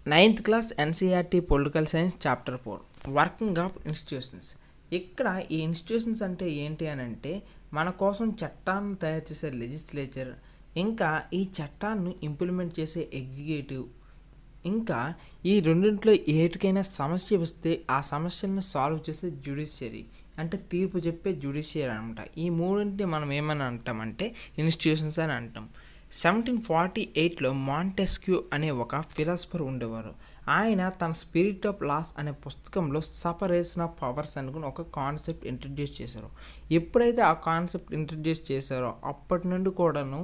Ninth class NCERT political science chapter 4 working of institutions. ఇక్కడ ఈ institutions అంటే ఏంటి అని అంటే మన కోసం చట్టాన్ని తయారు చేసే లెజిస్లేచర్, ఇంకా ఈ చట్టాన్ని ఇంప్లిమెంట్ చేసే ఎగ్జిక్యూటివ్, ఇంకా ఈ రెండింటిలో ఏటికైనా సమస్య వస్తే ఆ సమస్యలను సాల్వ్ చేసే జ్యుడిషియరీ, అంటే తీర్పు చెప్పే జ్యుడిషియరీ అనమాట. ఈ మూడింటిని మనం ఏమని అంటామంటే ఇన్స్టిట్యూషన్స్ అని అంటాం. 1748లో మాంటెస్క్యూ అనే ఒక ఫిలాసఫర్ ఉండేవారు. ఆయన తన స్పిరిట్ ఆఫ్ లాస్ అనే పుస్తకంలో సపరేషన్ ఆఫ్ పవర్స్ అనుకుని ఒక కాన్సెప్ట్ ఇంట్రడ్యూస్ చేశారు. ఎప్పుడైతే ఆ కాన్సెప్ట్ ఇంట్రడ్యూస్ చేశారో అప్పటి నుండి కూడాను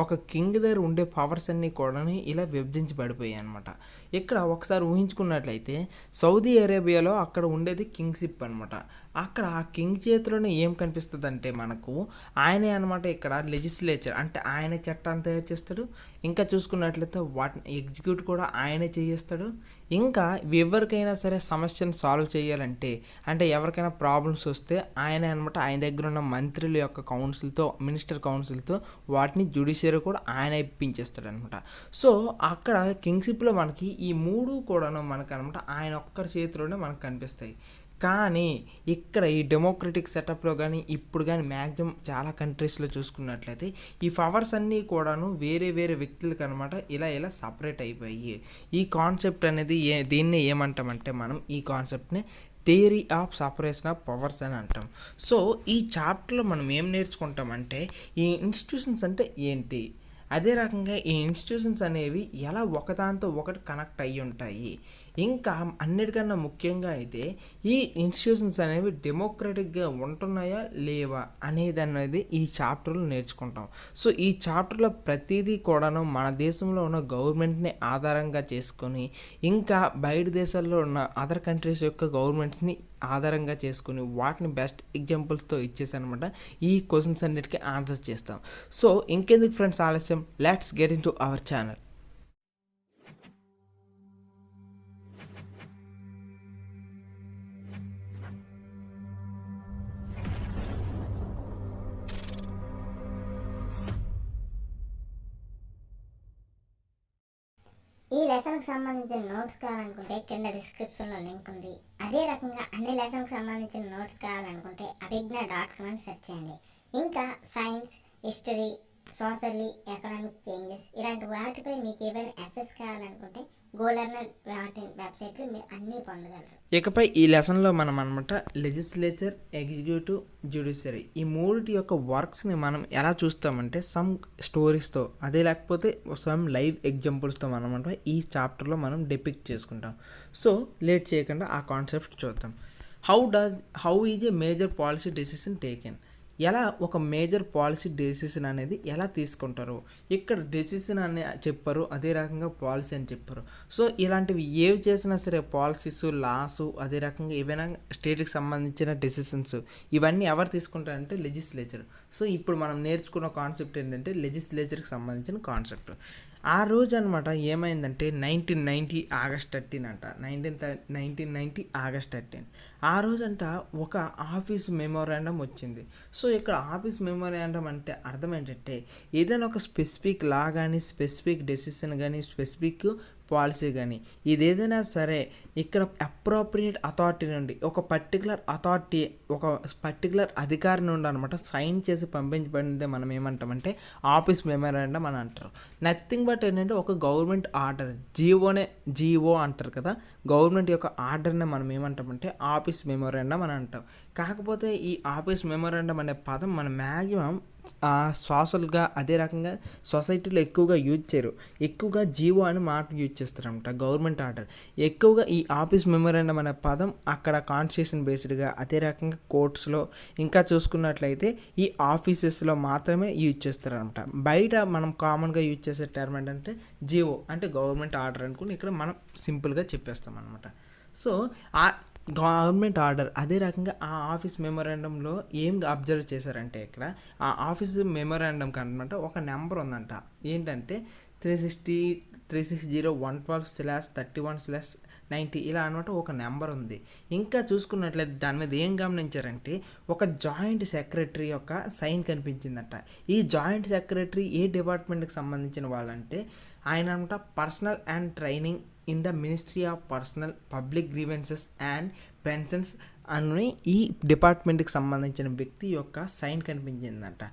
ఒక కింగ్ దగ్గర ఉండే పవర్స్ అన్నీ కూడా ఇలా విభజించబడిపోయాయి అనమాట. ఇక్కడ ఒకసారి ఊహించుకున్నట్లయితే సౌదీ అరేబియాలో అక్కడ ఉండేది కింగ్షిప్ అనమాట. అక్కడ ఆ కింగ్ చేతిలోనే ఏం కనిపిస్తుంది అంటే మనకు ఆయనే అనమాట ఇక్కడ లెజిస్లేచర్, అంటే ఆయన చట్టాన్ని తయారు చేస్తాడు. ఇంకా చూసుకున్నట్లయితే వాటిని ఎగ్జిక్యూట్ కూడా ఆయనే చేస్తాడు. ఇంకా ఎవరికైనా సరే సమస్యను సాల్వ్ చేయాలంటే, అంటే ఎవరికైనా ప్రాబ్లమ్స్ వస్తే ఆయనే అనమాట ఆయన దగ్గర ఉన్న మంత్రుల యొక్క కౌన్సిల్తో, మినిస్టర్ కౌన్సిల్తో వాటిని జ్యుడిషియరీ కూడా ఆయన ఇప్పించేస్తాడు అనమాట. సో అక్కడ కింగ్షిప్లో మనకి ఈ మూడు కూడాను మనకు అనమాట ఆయన ఒక్కరి చేతిలోనే మనకు కనిపిస్తాయి. కానీ ఇక్కడ ఈ డెమోక్రటిక్ సెటప్లో కానీ ఇప్పుడు కానీ మ్యాక్సిమం చాలా కంట్రీస్లో చూసుకున్నట్లయితే ఈ పవర్స్ అన్నీ కూడాను వేరే వేరే వ్యక్తులకు అనమాట ఇలా సపరేట్ అయిపోయి ఈ కాన్సెప్ట్ అనేది దీన్ని ఏమంటామంటే మనం ఈ కాన్సెప్ట్ని theory of separation of powers అని అంటాం. సో ఈ చాప్టర్లో మనం ఏం నేర్చుకుంటామంటే ఈ ఇన్స్టిట్యూషన్స్ అంటే ఏంటి, అదే రకంగా ఈ ఇన్స్టిట్యూషన్స్ అనేవి ఎలా ఒకదాంతో ఒకటి కనెక్ట్ అయ్యి ఉంటాయి, ఇంకా అన్నిటికన్నా ముఖ్యంగా అయితే ఈ ఇన్స్టిట్యూషన్స్ అనేవి డెమోక్రటిక్గా ఉంటున్నాయా లేవా అనేది ఈ చాప్టర్లో నేర్చుకుంటాం. సో ఈ చాప్టర్లో ప్రతిదీ కూడాను మన దేశంలో ఉన్న గవర్నమెంట్ని ఆధారంగా చేసుకొని, ఇంకా బయట దేశాల్లో ఉన్న అదర్ కంట్రీస్ యొక్క గవర్నమెంట్స్ని ఆధారంగా చేసుకుని వాటిని బెస్ట్ ఎగ్జాంపుల్స్తో ఇచ్చేసనమాట ఈ క్వశ్చన్స్ అన్నిటికీ ఆన్సర్ చేస్తాం. సో ఇంకెందుకు ఫ్రెండ్స్ ఆలస్యం, let's get in to our channel. ఈ లెసన్కి సంబంధించిన నోట్స్ కావాలనుకుంటే కింద డిస్క్రిప్షన్లో లింక్ ఉంది. అదే రకంగా అన్ని లెసన్కి సంబంధించిన నోట్స్ కావాలనుకుంటే అభిజ్ఞ.com అని సెర్చ్ చేయండి. ఇంకా science, history, socially, economic changes ఇలాంటి వాటిపై మీకు ఏమైనా ఎస్ఎస్ కావాలనుకుంటే గోలర్నర్ వెబ్సైట్లో మీరు అన్నీ పొందగలరు. ఇకపై ఈ లెసన్లో మనం అనమాట లెజిస్లేచర్, ఎగ్జిక్యూటివ్, జ్యుడిషియరీ ఈ మూడిటి యొక్క వర్క్స్ని మనం ఎలా చూస్తామంటే సమ్ స్టోరీస్తో, అదే లేకపోతే సమ్ లైవ్ ఎగ్జాంపుల్స్తో మనమాట ఈ చాప్టర్లో మనం డిపిక్ట్ చేసుకుంటాం. సో లేట్ చేయకుండా ఆ కాన్సెప్ట్ చూద్దాం. How is a major policy decision taken, ఎలా ఒక మేజర్ పాలసీ డెసిషన్ అనేది ఎలా తీసుకుంటారు. ఇక్కడ డెసిషన్ అని చెప్పారు, అదే రకంగా పాలసీ అని చెప్పారు. సో ఇలాంటివి ఏవి చేసినా సరే పాలసీస్, లాసు, అదే రకంగా ఏవైనా స్టేట్కి సంబంధించిన డెసిషన్స్ ఇవన్నీ ఎవరు తీసుకుంటారంటే లెజిస్లేచర్. సో ఇప్పుడు మనం నేర్చుకున్న కాన్సెప్ట్ ఏంటంటే లెజిస్లేచర్కి సంబంధించిన కాన్సెప్ట్. ఆ రోజు అనమాట ఏమైందంటే 1990 ఆగస్ట్ 13 అంట, 1990 ఆగస్ట్ 13 ఆ రోజంట ఒక ఆఫీస్ మెమోరాండం వచ్చింది. సో ఇక్కడ ఆఫీస్ మెమోరాండం అంటే అర్థం ఏంటంటే ఏదైనా ఒక స్పెసిఫిక్ లా కానీ, స్పెసిఫిక్ డెసిషన్ కానీ, స్పెసిఫిక్ పాలసీ కానీ ఇదేదైనా సరే ఇక్కడ అప్రోప్రియేట్ అథారిటీ నుండి ఒక పర్టికులర్ అథారిటీ, ఒక పర్టికులర్ అధికారి నుండి అనమాట సైన్ చేసి పంపించబడిందే మనం ఏమంటామంటే ఆఫీస్ మెమోరాండం అని అంటారు. నథింగ్ బట్ ఏంటంటే ఒక గవర్నమెంట్ ఆర్డర్, జీఓ అంటారు కదా, గవర్నమెంట్ యొక్క ఆర్డర్ని మనం ఏమంటామంటే ఆఫీస్ మెమోరాండం అని అంటాం. కాకపోతే ఈ ఆఫీస్ మెమోరాండం అనే పదం మన మ్యాక్సిమం సోషల్గా, అదే రకంగా సొసైటీలో ఎక్కువగా యూజ్ చేయరు. ఎక్కువగా జీవో అని మాట యూజ్ చేస్తారనమాట, గవర్నమెంట్ ఆర్డర్. ఎక్కువగా ఈ ఆఫీస్ మెమోరాండం అనే పదం అక్కడ కాన్స్టిట్యూషన్ బేస్డ్గా, అదే రకంగా కోర్ట్స్లో, ఇంకా చూసుకున్నట్లయితే ఈ ఆఫీసెస్లో మాత్రమే యూజ్ చేస్తారనమాట. బయట మనం కామన్గా యూజ్ చేసే టర్మ్ ఏంటంటే జీవో, అంటే గవర్నమెంట్ ఆర్డర్ అనుకుని ఇక్కడ మనం సింపుల్గా చెప్పేస్తాం అనమాట. సో ఆ గవర్నమెంట్ ఆర్డర్, అదే రకంగా ఆ ఆఫీస్ మెమోరాండంలో ఏం అబ్జర్వ్ చేశారంటే ఇక్కడ ఆ ఆఫీస్ మెమోరాండంకి అనమాట ఒక నెంబర్ ఉందంట. ఏంటంటే 360/112/31/90 ఇలా అనమాట ఒక నెంబర్ ఉంది. ఇంకా చూసుకున్నట్లయితే దాని మీద ఏం గమనించారంటే ఒక జాయింట్ సెక్రటరీ యొక్క సైన్ కనిపించిందట. ఈ జాయింట్ సెక్రటరీ ఏ డిపార్ట్మెంట్కి సంబంధించిన వాళ్ళంటే ఆయన అనమాట personal and training in the ministry of personal public grievances and pensions అని ఈ డిపార్ట్మెంట్కి సంబంధించిన వ్యక్తి యొక్క సైన్ కనిపించిందంట.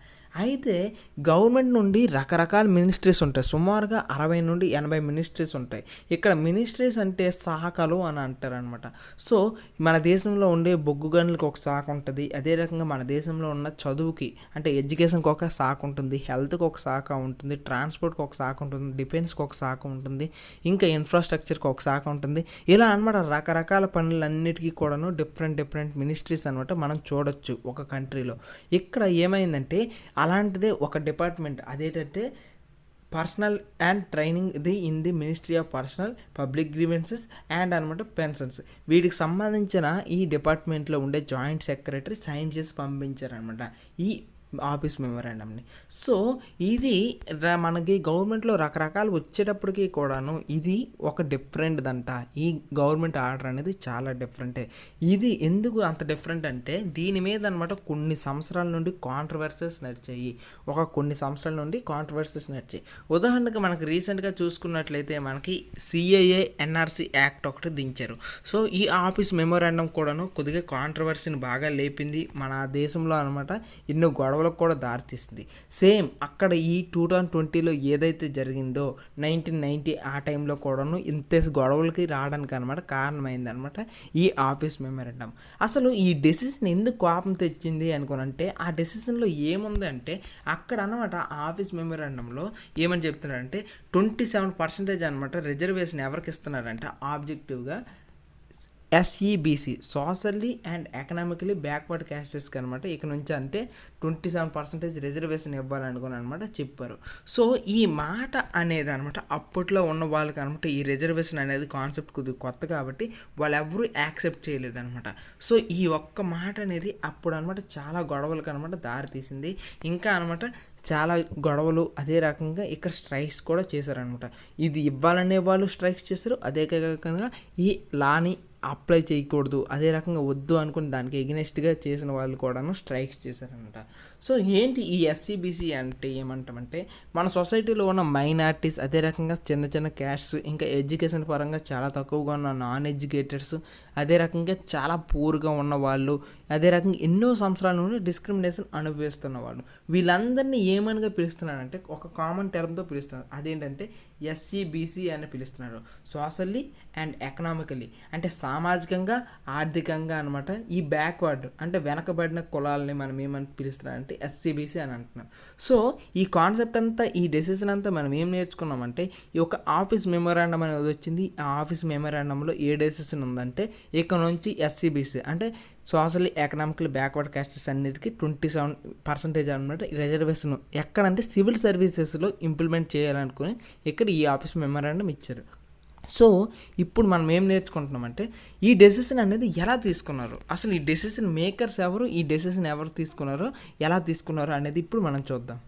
అయితే గవర్నమెంట్ నుండి రకరకాల మినిస్ట్రీస్ ఉంటాయి, సుమారుగా 60 నుండి 80 మినిస్ట్రీస్ ఉంటాయి. ఇక్కడ మినిస్ట్రీస్ అంటే శాఖలు అని అంటారనమాట. సో మన దేశంలో ఉండే బొగ్గు గనులకు ఒక శాఖ ఉంటుంది, అదే రకంగా మన దేశంలో ఉన్న చదువుకి అంటే ఎడ్యుకేషన్కి ఒక శాఖ ఉంటుంది, హెల్త్కి ఒక శాఖ ఉంటుంది, ట్రాన్స్పోర్ట్కి ఒక శాఖ ఉంటుంది, డిఫెన్స్కి ఒక శాఖ ఉంటుంది, ఇంకా ఇన్ఫ్రాస్ట్రక్చర్కి ఒక శాఖ ఉంటుంది. ఇలా అనమాట రకరకాల పనులన్నిటికీ కూడాను డిఫరెంట్ మినిస్ట్రీస్ అనమాట మనం చూడొచ్చు ఒక కంట్రీలో. ఇక్కడ ఏమైందంటే అలాంటిదే ఒక డిపార్ట్మెంట్, అదేంటంటే personal and training in the ministry of personal public grievances and అనమాట పెన్షన్స్. వీటికి సంబంధించిన ఈ డిపార్ట్మెంట్లో ఉండే జాయింట్ సెక్రటరీ సైన్ చేసి పంపించారనమాట ఈ ఆఫీస్ మెమోరాండంని. సో ఇది మనకి గవర్నమెంట్లో రకరకాలు వచ్చేటప్పటికి కూడాను ఇది ఒక డిఫరెంట్దంట. ఈ గవర్నమెంట్ ఆర్డర్ అనేది చాలా డిఫరెంటే. ఇది ఎందుకు అంత డిఫరెంట్ అంటే దీని మీద అనమాట కొన్ని సంవత్సరాల నుండి కాంట్రవర్సీస్ నడిచాయి. ఉదాహరణకు మనకి రీసెంట్గా చూసుకున్నట్లయితే మనకి సిఏఏ ఎన్ఆర్సీ యాక్ట్ ఒకటి దించారు. సో ఈ ఆఫీస్ మెమోరాండం కూడాను కొద్దిగా కాంట్రవర్సీని బాగా లేపింది మన దేశంలో అనమాట. ఎన్నో గొడవలకు కూడా దారితీస్తుంది. సేమ్ అక్కడ ఈ 2020లో ఏదైతే జరిగిందో 1990 ఆ టైంలో కూడాను ఇంత గొడవలకి రావడానికి అనమాట కారణమైంది అనమాట ఈ ఆఫీస్ మెమోరాండం. అసలు ఈ డెసిషన్ ఎందుకు కోపం తెచ్చింది అనుకోనంటే ఆ డెసిషన్లో ఏముందంటే అక్కడ అనమాట ఆఫీస్ మెమోరాండంలో ఏమని చెప్తున్నారంటే 27% అనమాట రిజర్వేషన్ ఎవరికి ఇస్తున్నారంటే ఆబ్జెక్టివ్గా SEBC socially and economically backward క్యాస్టెస్కి అనమాట ఇక నుంచి అంటే 27% రిజర్వేషన్ ఇవ్వాలనుకుని అనమాట చెప్పారు. సో ఈ మాట అనేది అనమాట అప్పట్లో ఉన్న వాళ్ళకి అనమాట ఈ రిజర్వేషన్ అనేది కాన్సెప్ట్ కొద్దిగా కొత్త కాబట్టి వాళ్ళు ఎవరూ యాక్సెప్ట్ చేయలేదన్నమాట. సో ఈ ఒక్క మాట అనేది అప్పుడు అనమాట చాలా గొడవలకు అనమాట దారితీసింది. ఇంకా అనమాట చాలా గొడవలు, అదే రకంగా ఇక్కడ స్ట్రైక్స్ కూడా చేశారనమాట. ఇది ఇవ్వాలనే వాళ్ళు స్ట్రైక్స్ చేశారు, అదే కాకుండా ఈ లాని అప్లై చేయకూడదు, అదే రకంగా వద్దు అనుకుని దానికి ఎగ్నెస్ట్గా చేసిన వాళ్ళు కూడాను స్ట్రైక్స్ చేశారనమాట. సో ఏంటి ఈ ఎస్సీబీసీ అంటే ఏమంటామంటే మన సొసైటీలో ఉన్న మైనారిటీస్, అదే రకంగా చిన్న క్యాస్ట్స్, ఇంకా ఎడ్యుకేషన్ పరంగా చాలా తక్కువగా ఉన్న నాన్ ఎడ్యుకేటెడ్స్, అదే రకంగా చాలా పూర్గా ఉన్న వాళ్ళు, అదే రకంగా ఎన్నో సంవత్సరాల నుండి డిస్క్రిమినేషన్ అనుభవిస్తున్న వాళ్ళు, వీళ్ళందరినీ ఏమనిగా పిలుస్తున్నారంటే ఒక కామన్ టర్మ్తో పిలుస్తున్నారు. అదేంటంటే ఎస్సీబీసీ అని పిలుస్తున్నారు. సోషల్లీ అండ్ ఎకనామికలీ అంటే సామాజికంగా, ఆర్థికంగా అనమాట ఈ బ్యాక్వర్డ్ అంటే వెనకబడిన కులాలని మనం ఏమని పిలుస్తున్నారంటే ఎస్సీబీసీ అని అంటున్నాం. సో ఈ కాన్సెప్ట్ అంతా, ఈ డెసిషన్ అంతా మనం ఏం నేర్చుకున్నామంటే ఈ ఒక ఆఫీస్ మెమోరాండం అనేది వచ్చింది. ఆ ఆఫీస్ మెమోరాండంలో ఏ డెసిషన్ ఉందంటే ఇక నుంచి ఎస్సీబీసీ అంటే సోషల్లీ ఎకనామికల్ బ్యాక్వర్డ్ క్యాస్టెస్ అన్నిటికీ 27% అనమాట రిజర్వేషన్ ఎక్కడంటే సివిల్ సర్వీసెస్లో ఇంప్లిమెంట్ చేయాలనుకుని ఇక్కడ ఈ ఆఫీస్ మెమోరాండం ఇచ్చారు. సో ఇప్పుడు మనం ఏం నేర్చుకుంటున్నామంటే ఈ డెసిషన్ అనేది ఎలా తీసుకున్నారు, అసలు ఈ డెసిషన్ మేకర్స్ ఎవరు, ఈ డెసిషన్ ఎవరు తీసుకున్నారో, ఎలా తీసుకున్నారో అనేది ఇప్పుడు మనం చూద్దాం.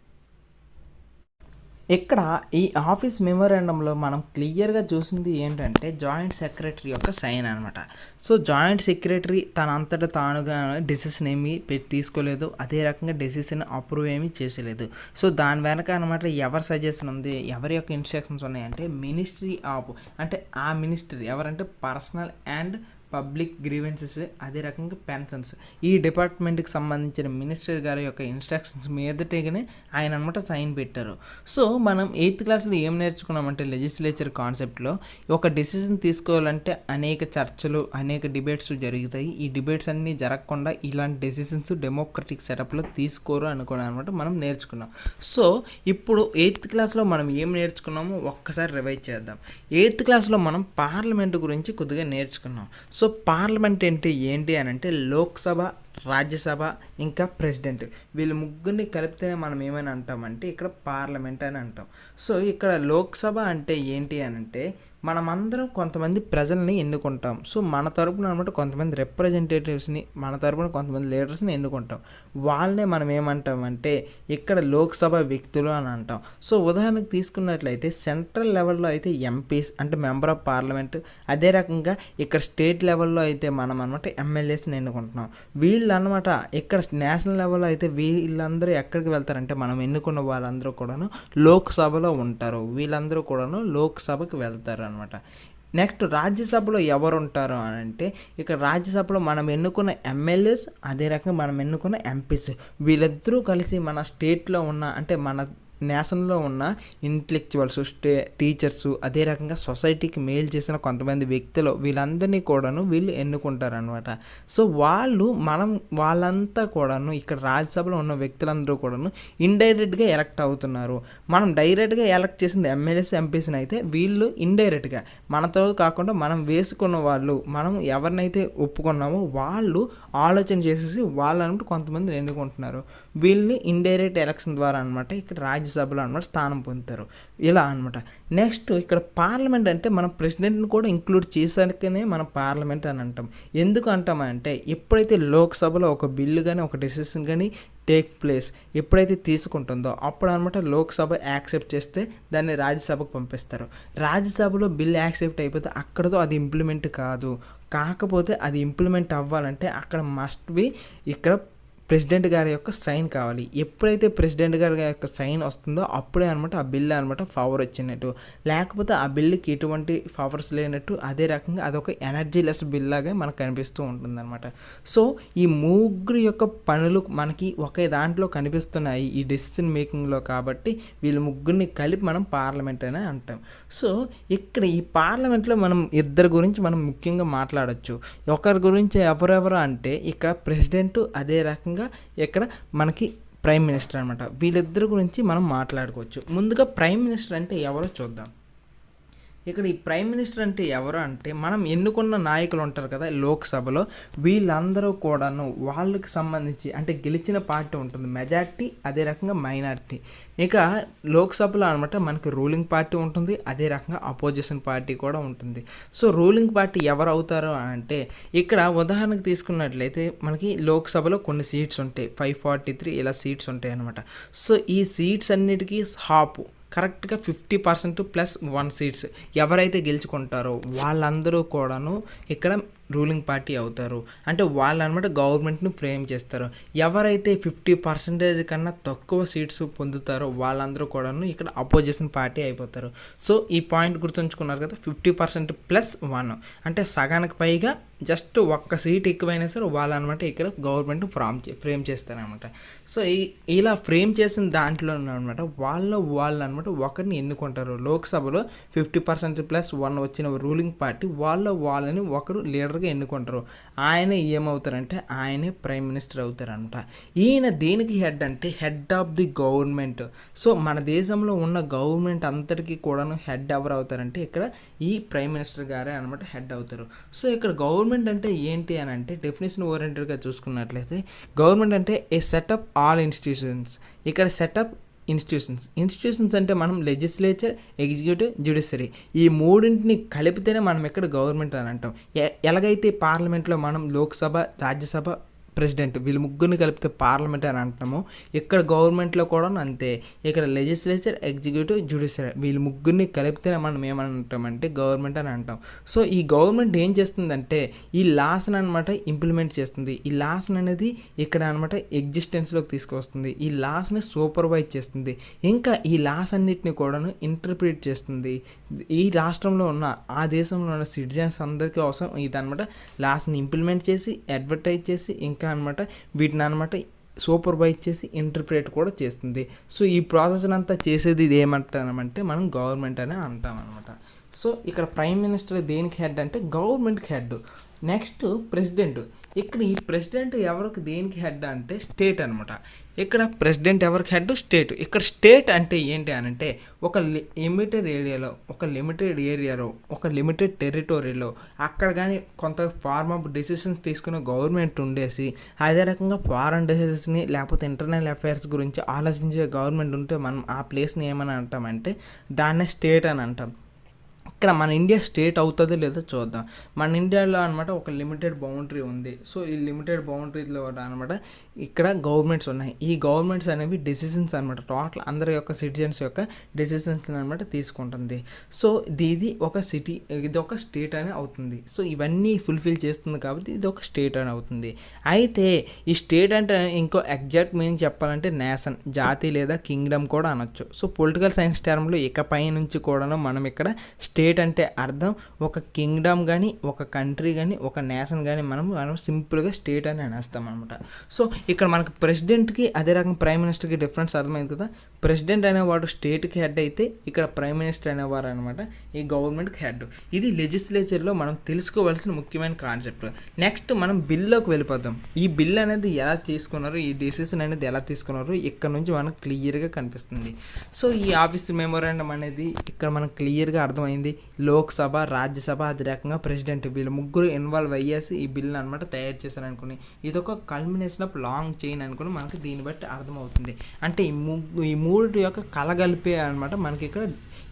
ఇక్కడ ఈ ఆఫీస్ మెమోరాండంలో మనం క్లియర్గా చూసింది ఏంటంటే జాయింట్ సెక్రటరీ యొక్క సైన్ అనమాట. సో జాయింట్ సెక్రటరీ తన అంతటా తానుగా డెసిషన్ ఏమీ తీసుకోలేదు, అదే రకంగా డెసిషన్ అప్రూవ్ ఏమీ చేసలేదు. సో దాని వెనక అనమాట ఎవరి సజెషన్ ఉంది, ఎవరి యొక్క ఇన్స్ట్రక్షన్స్ ఉన్నాయంటే మినిస్ట్రీ ఆఫ్ అంటే ఆ మినిస్ట్రీ ఎవరంటే పర్సనల్ అండ్ పబ్లిక్ గ్రీవెన్సెస్, అదే రకంగా పెన్షన్స్, ఈ డిపార్ట్మెంట్కి సంబంధించిన మినిస్టర్ గారి యొక్క ఇన్స్ట్రక్షన్స్ మీదటగానే ఆయన అనమాట సైన్ పెట్టారు. సో మనం 8th క్లాస్లో ఏం నేర్చుకున్నామంటే లెజిస్లేచర్ కాన్సెప్ట్లో ఒక డెసిషన్ తీసుకోవాలంటే అనేక చర్చలు, అనేక డిబేట్స్ జరుగుతాయి. ఈ డిబేట్స్ అన్నీ జరగకుండా ఇలాంటి డెసిషన్స్ డెమోక్రటిక్ సెటప్లో తీసుకోరు అనుకున్నాం అనమాట మనం నేర్చుకున్నాం. సో ఇప్పుడు 8th క్లాస్లో మనం ఏం నేర్చుకున్నామో ఒక్కసారి రివైజ్ చేద్దాం. 8th క్లాస్లో మనం పార్లమెంటు గురించి కొద్దిగా నేర్చుకున్నాం. సో పార్లమెంట్ ఏంటి అని అంటే లోక్సభ, రాజ్యసభ, ఇంకా ప్రెసిడెంట్, వీళ్ళు ముగ్గురిని కలిపితేనే మనం ఏమని అంటామంటే ఇక్కడ పార్లమెంట్ అని అంటాం. సో ఇక్కడ లోక్సభ అంటే ఏంటి అని అంటే మనమందరం కొంతమంది ప్రజల్ని ఎన్నుకుంటాం. సో మన తరపున అనమాట కొంతమంది రిప్రజెంటేటివ్స్ని, మన తరపున కొంతమంది లీడర్స్ని ఎన్నుకుంటాం. వాళ్ళనే మనం ఏమంటామంటే ఇక్కడ లోక్సభ వ్యక్తులు అని అంటాం. సో ఉదాహరణకు తీసుకున్నట్లయితే సెంట్రల్ లెవెల్లో అయితే ఎంపీస్ అంటే మెంబర్ ఆఫ్ పార్లమెంట్, అదే రకంగా ఇక్కడ స్టేట్ లెవెల్లో అయితే మనం అనమాట ఎమ్మెల్యేస్ని ఎన్నుకుంటున్నాం. వీళ్ళు అనమాట ఇక్కడ నేషనల్ లెవెల్లో అయితే వీళ్ళందరూ ఎక్కడికి వెళ్తారంటే మనం ఎన్నుకున్న వాళ్ళందరూ కూడాను లోక్సభలో ఉంటారు. వీళ్ళందరూ కూడాను లోక్సభకి వెళ్తారు అనమాట. నెక్స్ట్ రాజ్యసభలో ఎవరు ఉంటారు అని అంటే ఇక్కడ రాజ్యసభలో మనం ఎన్నుకున్న ఎమ్మెల్యేస్, అదే రకంగా మనం ఎన్నుకున్న ఎంపీస్, వీళ్ళిద్దరూ కలిసి మన స్టేట్లో ఉన్న అంటే మన నేషనల్లో ఉన్న ఇంటలెక్చువల్స్, టీచర్సు, అదే రకంగా సొసైటీకి మేలు చేసిన కొంతమంది వ్యక్తులు, వీళ్ళందరినీ కూడాను వీళ్ళు ఎన్నుకుంటారనమాట. సో వాళ్ళంతా కూడాను ఇక్కడ రాజ్యసభలో ఉన్న వ్యక్తులందరూ కూడాను ఇండైరెక్ట్గా ఎలక్ట్ అవుతున్నారు. మనం డైరెక్ట్గా ఎలక్ట్ చేసింది ఎమ్మెల్యేస్, ఎంపీస్ని అయితే వీళ్ళు ఇండైరెక్ట్గా మనతో కాకుండా మనం వేసుకున్న వాళ్ళు, మనం ఎవరినైతే ఒప్పుకున్నామో వాళ్ళు ఆలోచన చేసేసి వాళ్ళని కొంతమందిని ఎన్నుకుంటున్నారు. వీళ్ళని ఇండైరెక్ట్ ఎలక్షన్ ద్వారా అనమాట ఇక్కడ రాజ్యసభలో అనమాట స్థానం పొందుతారు. ఇలా అనమాట. నెక్స్ట్ ఇక్కడ పార్లమెంట్ అంటే మనం ప్రెసిడెంట్ని కూడా ఇంక్లూడ్ చేసాకనే మనం పార్లమెంట్ అని అంటాం. ఎందుకు అంటామంటే ఎప్పుడైతే లోక్సభలో ఒక బిల్లు కానీ ఒక డెసిషన్ కానీ టేక్ ప్లేస్ ఎప్పుడైతే తీసుకుంటుందో అప్పుడు అనమాట లోక్సభ యాక్సెప్ట్ చేస్తే దాన్ని రాజ్యసభకు పంపిస్తారు. రాజ్యసభలో బిల్ యాక్సెప్ట్ అయిపోతే అక్కడతో అది ఇంప్లిమెంట్ కాదు. కాకపోతే అది ఇంప్లిమెంట్ అవ్వాలంటే అక్కడ మస్ట్ బి ఇక్కడ ప్రెసిడెంట్ గారి యొక్క సైన్ కావాలి. ఎప్పుడైతే ప్రెసిడెంట్ గారి యొక్క సైన్ వస్తుందో అప్పుడే అనమాట ఆ బిల్ అనమాట పవర్ వచ్చినట్టు, లేకపోతే ఆ బిల్లుకి ఎటువంటి పవర్స్ లేనట్టు. అదే రకంగా అదొక ఎనర్జీలెస్ బిల్ లాగా మనకు కనిపిస్తూ ఉంటుంది అనమాట. సో ఈ ముగ్గురు యొక్క పనులు మనకి ఒకే దాంట్లో కనిపిస్తున్నాయి ఈ డెసిషన్ మేకింగ్లో. కాబట్టి వీళ్ళు ముగ్గురిని కలిపి మనం పార్లమెంట్ అని అంటాం. సో ఇక్కడ ఈ పార్లమెంట్లో మనం ఇద్దరు గురించి మనం ముఖ్యంగా మాట్లాడచ్చు. ఒకరి గురించి ఎవరెవరు అంటే ఇక్కడ ప్రెసిడెంట్, అదే రకంగా ఇక్కడ మనకి ప్రైమ్ మినిస్టర్ అనమాట. వీళ్ళిద్దరి గురించి మనం మాట్లాడుకోవచ్చు. ముందుగా ప్రైమ్ మినిస్టర్ అంటే ఎవరో చూద్దాం. ఇక్కడ ఈ ప్రైమ్ మినిస్టర్ అంటే ఎవరు అంటే మనం ఎన్నుకున్న నాయకులు ఉంటారు కదా లోక్సభలో, వీళ్ళందరూ కూడాను వాళ్ళకి సంబంధించి అంటే గెలిచిన పార్టీ ఉంటుంది మెజార్టీ, అదే రకంగా మైనారిటీ. ఇక లోక్సభలో అనమాట మనకి రూలింగ్ పార్టీ ఉంటుంది, అదే రకంగా అపోజిషన్ పార్టీ కూడా ఉంటుంది. సో రూలింగ్ పార్టీ ఎవరు అవుతారు అంటే ఇక్కడ ఉదాహరణకు తీసుకున్నట్లయితే మనకి లోక్సభలో కొన్ని సీట్స్ ఉంటాయి, 543 ఇలా సీట్స్ ఉంటాయి అనమాట. సో ఈ సీట్స్ అన్నిటికీ కరెక్ట్గా 50% ప్లస్ 1 సీట్స్ ఎవరైతే గెలుచుకుంటారో వాళ్ళందరూ కూడాను ఇక్కడ రూలింగ్ పార్టీ అవుతారు. అంటే వాళ్ళు అనమాట గవర్నమెంట్ని ఫ్రేమ్ చేస్తారు. ఎవరైతే 50% కన్నా తక్కువ సీట్స్ పొందుతారో వాళ్ళందరూ కూడాను ఇక్కడ అపోజిషన్ పార్టీ అయిపోతారు. సో ఈ పాయింట్ గుర్తుంచుకున్నారు కదా, 50% ప్లస్ 1 అంటే సగానికి పైగా జస్ట్ ఒక్క సీట్ ఎక్కువైనా సరే వాళ్ళనమాట ఇక్కడ గవర్నమెంట్ని ఫ్రేమ్ చేస్తారనమాట. సో ఇలా ఫ్రేమ్ చేసిన దాంట్లో అనమాట వాళ్ళు అనమాట ఒకరిని ఎన్నుకుంటారు. లోక్సభలో 50% ప్లస్ 1 వచ్చిన రూలింగ్ పార్టీ వాళ్ళని ఒకరు లీడర్గా ఎన్నుకుంటారు. ఆయన ఏమవుతారంటే ఆయనే ప్రైమ్ మినిస్టర్ అవుతారంట. ఈయన దేనికి హెడ్ అంటే head of the government. So మన దేశంలో ఉన్న గవర్నమెంట్ అంతటికీ కూడాను హెడ్ ఎవరు అవుతారంటే ఇక్కడ ఈ ప్రైమ్ మినిస్టర్ గారే అనమాట హెడ్ అవుతారు. సో ఇక్కడ గవర్నమెంట్ అంటే ఏంటి అని అంటే డెఫినేషన్ ఓరియంటెడ్గా చూసుకున్నట్లయితే గవర్నమెంట్ అంటే ఏ సెటప్ ఆల్ ఇన్స్టిట్యూషన్స్. ఇక్కడ సెటప్ ఇన్స్టిట్యూషన్స్ అంటే మనం లెజిస్లేచర్, ఎగ్జిక్యూటివ్, జ్యుడిషియరీ ఈ మూడింటిని కలిపితేనే మనం ఇక్కడ గవర్నమెంట్ అని అంటాం. ఎలాగైతే పార్లమెంట్లో మనం లోక్సభ, రాజ్యసభ, ప్రెసిడెంట్ వీళ్ళు ముగ్గురిని కలిపితే పార్లమెంట్ అని అంటున్నాము, ఇక్కడ గవర్నమెంట్లో కూడా అంతే. ఇక్కడ లెజిస్లేచర్, ఎగ్జిక్యూటివ్, జ్యుడిషియరీ వీళ్ళు ముగ్గురిని కలిపితేనే మనం ఏమని అంటామంటే గవర్నమెంట్ అని అంటాం. సో ఈ గవర్నమెంట్ ఏం చేస్తుందంటే ఈ లాస్ని అనమాట ఇంప్లిమెంట్ చేస్తుంది. ఈ లాస్ని అనేది ఇక్కడ అనమాట ఎగ్జిస్టెన్స్లోకి తీసుకొస్తుంది. ఈ లాస్ని సూపర్వైజ్ చేస్తుంది. ఇంకా ఈ లాస్ అన్నిటిని కూడాను ఇంటర్ప్రిట్ చేస్తుంది. ఈ రాష్ట్రంలో ఉన్న ఆ దేశంలో ఉన్న సిటిజన్స్ అందరికీ అవసరం ఇదనమాట. లాస్ని ఇంప్లిమెంట్ చేసి అడ్వర్టైజ్ చేసి ఇంకా అనమాట వీటిని అనమాట సూపర్వైజ్ చేసి ఇంటర్ప్రిట్ కూడా చేస్తుంది. సో ఈ ప్రాసెస్ అంతా చేసేది ఇది ఏమంటామంటే మనం గవర్నమెంట్ అని అంటాం అనమాట. సో ఇక్కడ ప్రైమ్ మినిస్టర్ దేనికి హెడ్ అంటే గవర్నమెంట్కి హెడ్. Next president. ఇక్కడ ఈ ప్రెసిడెంట్ ఎవరికి దేనికి హెడ్ అంటే స్టేట్ అనమాట. ఇక్కడ ప్రెసిడెంట్ ఎవరికి హెడ్ స్టేట్. ఇక్కడ స్టేట్ అంటే ఏంటి అని అంటే ఒక లిమిటెడ్ ఏరియాలో, ఒక లిమిటెడ్ టెరిటరీలో అక్కడ కానీ కొంత ఫార్మ్ ఆఫ్ డెసిషన్స్ తీసుకునే గవర్నమెంట్ ఉండేసి అదే రకంగా ఫారెన్ డెసిషన్స్ని లేకపోతే ఇంటర్నల్ అఫైర్స్ గురించి ఆలోచించే గవర్నమెంట్ ఉంటే మనం ఆ ప్లేస్ని ఏమని అంటామంటే దాన్నే స్టేట్ అని అంటాం. ఇక్కడ మన ఇండియా స్టేట్ అవుతుందో లేదో చూద్దాం. మన ఇండియాలో అనమాట ఒక లిమిటెడ్ బౌండరీ ఉంది. సో ఈ లిమిటెడ్ బౌండరీలో అనమాట ఇక్కడ గవర్నమెంట్స్ ఉన్నాయి. ఈ గవర్నమెంట్స్ అనేవి డెసిషన్స్ అనమాట, టోటల్ అందరి యొక్క సిటిజన్స్ యొక్క డెసిషన్స్ అనమాట తీసుకుంటుంది. సో ఇది ఒక సిటీ, ఇది ఒక స్టేట్ అని అవుతుంది. సో ఇవన్నీ ఫుల్ఫిల్ చేస్తుంది కాబట్టి ఇది ఒక స్టేట్ అని అవుతుంది. అయితే ఈ స్టేట్ అంటే ఇంకో ఎగ్జాక్ట్ మీనింగ్ చెప్పాలంటే నేషన్, జాతి లేదా కింగ్డమ్ కూడా అనొచ్చు. సో పొలిటికల్ సైన్స్ టర్మ్లో ఇకపై నుంచి కూడాను మనం ఇక్కడ స్టేట్ అంటే అర్థం ఒక కింగ్డమ్ కానీ, ఒక కంట్రీ కానీ, ఒక నేషన్ కానీ మనం సింపుల్గా స్టేట్ అని అనేస్తాం అనమాట. సో ఇక్కడ మనకు ప్రెసిడెంట్కి అదే రకంగా ప్రైమ్ మినిస్టర్కి డిఫరెన్స్ అర్థమైంది కదా. ప్రెసిడెంట్ అనేవాడు స్టేట్కి హెడ్ అయితే ఇక్కడ ప్రైమ్ మినిస్టర్ అనేవారు అనమాట ఈ గవర్నమెంట్కి హెడ్. ఇది లెజిస్లేచర్లో మనం తెలుసుకోవాల్సిన ముఖ్యమైన కాన్సెప్ట్. నెక్స్ట్ మనం బిల్లోకి వెళ్ళిపోదాం. ఈ బిల్ అనేది ఎలా తీసుకున్నారు, ఈ డెసిషన్ అనేది ఎలా తీసుకున్నారు ఇక్కడ నుంచి మనకు క్లియర్గా కనిపిస్తుంది. సో ఈ ఆఫీస్ మెమోరాండం అనేది ఇక్కడ మనకు క్లియర్గా అర్థమైంది. లోక్సభ, రాజ్యసభ, అదే రకంగా ప్రెసిడెంట్ వీళ్ళు ముగ్గురు ఇన్వాల్వ్ అయ్యేసి ఈ బిల్ అనమాట తయారు చేశారు అనుకుని, ఇది ఒక కల్మినేషన్ ఆఫ్ లాంగ్ చైన్ అనుకుని మనకి దీన్ని బట్టి అర్థమవుతుంది. అంటే ఈ మూడు యొక్క కలగలిపే అనమాట మనకి ఇక్కడ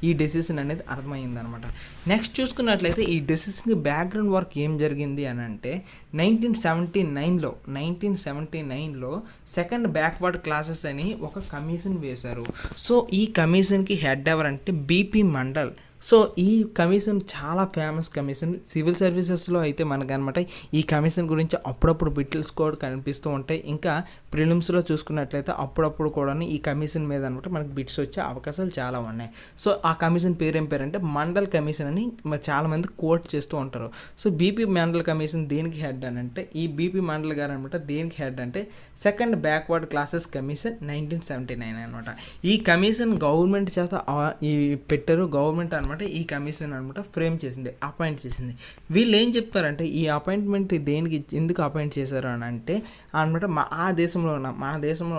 ఈ డెసిషన్ అనేది అర్థమైంది అనమాట. నెక్స్ట్ చూసుకున్నట్లయితే ఈ డెసిషన్కి బ్యాక్గ్రౌండ్ వర్క్ ఏం జరిగింది అని అంటే 1979లో సెకండ్ బ్యాక్వర్డ్ క్లాసెస్ అని ఒక కమిషన్ వేశారు. సో ఈ కమిషన్కి హెడ్ ఎవరంటే బీపీ మండల్. సో ఈ కమిషన్ చాలా ఫేమస్ కమిషన్. సివిల్ సర్వీసెస్లో అయితే మనకనమాట ఈ కమిషన్ గురించి అప్పుడప్పుడు బిట్స్ కూడా కనిపిస్తూ ఉంటాయి. ఇంకా ప్రిలిమ్స్లో చూసుకున్నట్లయితే అప్పుడప్పుడు కూడా ఈ కమిషన్ మీద అనమాట మనకి బిట్స్ వచ్చే అవకాశాలు చాలా ఉన్నాయి. సో ఆ కమిషన్ పేరు ఏం పేరంటే మండల్ కమిషన్ అని చాలామంది కోట్ చేస్తూ ఉంటారు. సో బీపీ మండల్ కమిషన్ దేనికి హెడ్ అని అంటే, ఈ బీపీ మండల్ గారు అనమాట దేనికి హెడ్ అంటే సెకండ్ బ్యాక్వర్డ్ క్లాసెస్ కమిషన్ 1979 అనమాట. ఈ కమిషన్ గవర్నమెంట్ చేత ఈ పెట్టారు. గవర్నమెంట్ అనమాట ఈ కమిషన్ అనమాట ఫ్రేమ్ చేసింది, అపాయింట్ చేసింది. వీళ్ళు ఏం చెప్తారంటే ఈ అపాయింట్మెంట్ దేనికి ఎందుకు అపాయింట్ చేశారు అని అంటే అనమాట మన దేశంలో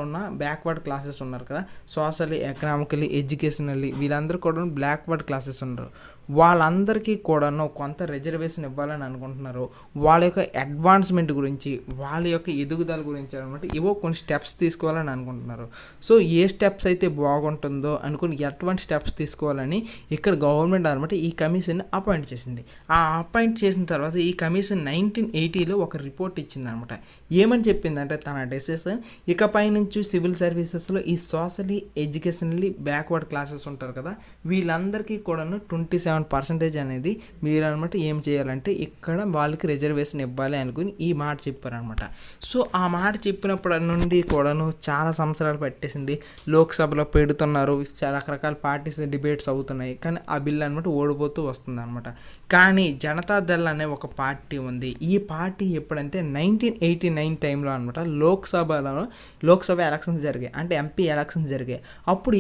ఉన్న బ్యాక్వర్డ్ క్లాసెస్ ఉన్నారు కదా, సోషల్లీ, ఎకనామికలీ, ఎడ్యుకేషనల్లీ వీళ్ళందరూ కూడా బ్యాక్వర్డ్ క్లాసెస్ ఉన్నారు. వాళ్ళందరికీ కూడాను కొంత రిజర్వేషన్ ఇవ్వాలని అనుకుంటున్నారు. వాళ్ళ యొక్క అడ్వాన్స్మెంట్ గురించి, వాళ్ళ యొక్క ఎదుగుదల గురించి అనమాట ఇవో కొన్ని స్టెప్స్ తీసుకోవాలని అనుకుంటున్నారు. సో ఏ స్టెప్స్ అయితే బాగుంటుందో అనుకుని ఎటువంటి స్టెప్స్ తీసుకోవాలని ఇక్కడ గవర్నమెంట్ అనమాట ఈ కమిషన్ అపాయింట్ చేసింది. ఆ అపాయింట్ చేసిన తర్వాత ఈ కమిషన్ 1980లో ఒక రిపోర్ట్ ఇచ్చింది అనమాట. ఏమని చెప్పిందంటే తన డెసిషన్ ఇకపై నుంచి సివిల్ సర్వీసెస్లో ఈ సోషల్లీ, ఎడ్యుకేషనల్లీ బ్యాక్వర్డ్ క్లాసెస్ ఉంటారు కదా వీళ్ళందరికీ కూడాను 27% అనేది మీరు అనమాట ఏం చేయాలంటే ఇక్కడ వాళ్ళకి రిజర్వేషన్ ఇవ్వాలి అనుకుని ఈ మాట చెప్పారనమాట. సో ఆ మాట చెప్పినప్పటి నుండి కూడాను చాలా సంవత్సరాలు పట్టేసింది. లోక్సభలో పెడుతున్నారు, రకరకాల పార్టీస్ డిబేట్స్ అవుతున్నాయి, కానీ ఆ బిల్ అనమాట ఓడిపోతూ వస్తుంది అనమాట. కానీ జనతాదళ్ అనే ఒక పార్టీ ఉంది. ఈ పార్టీ ఎప్పుడంటే 1989 టైంలో అనమాట లోక్సభ ఎలక్షన్స్ జరిగాయి, అంటే ఎంపీ ఎలక్షన్స్ జరిగాయి. అప్పుడు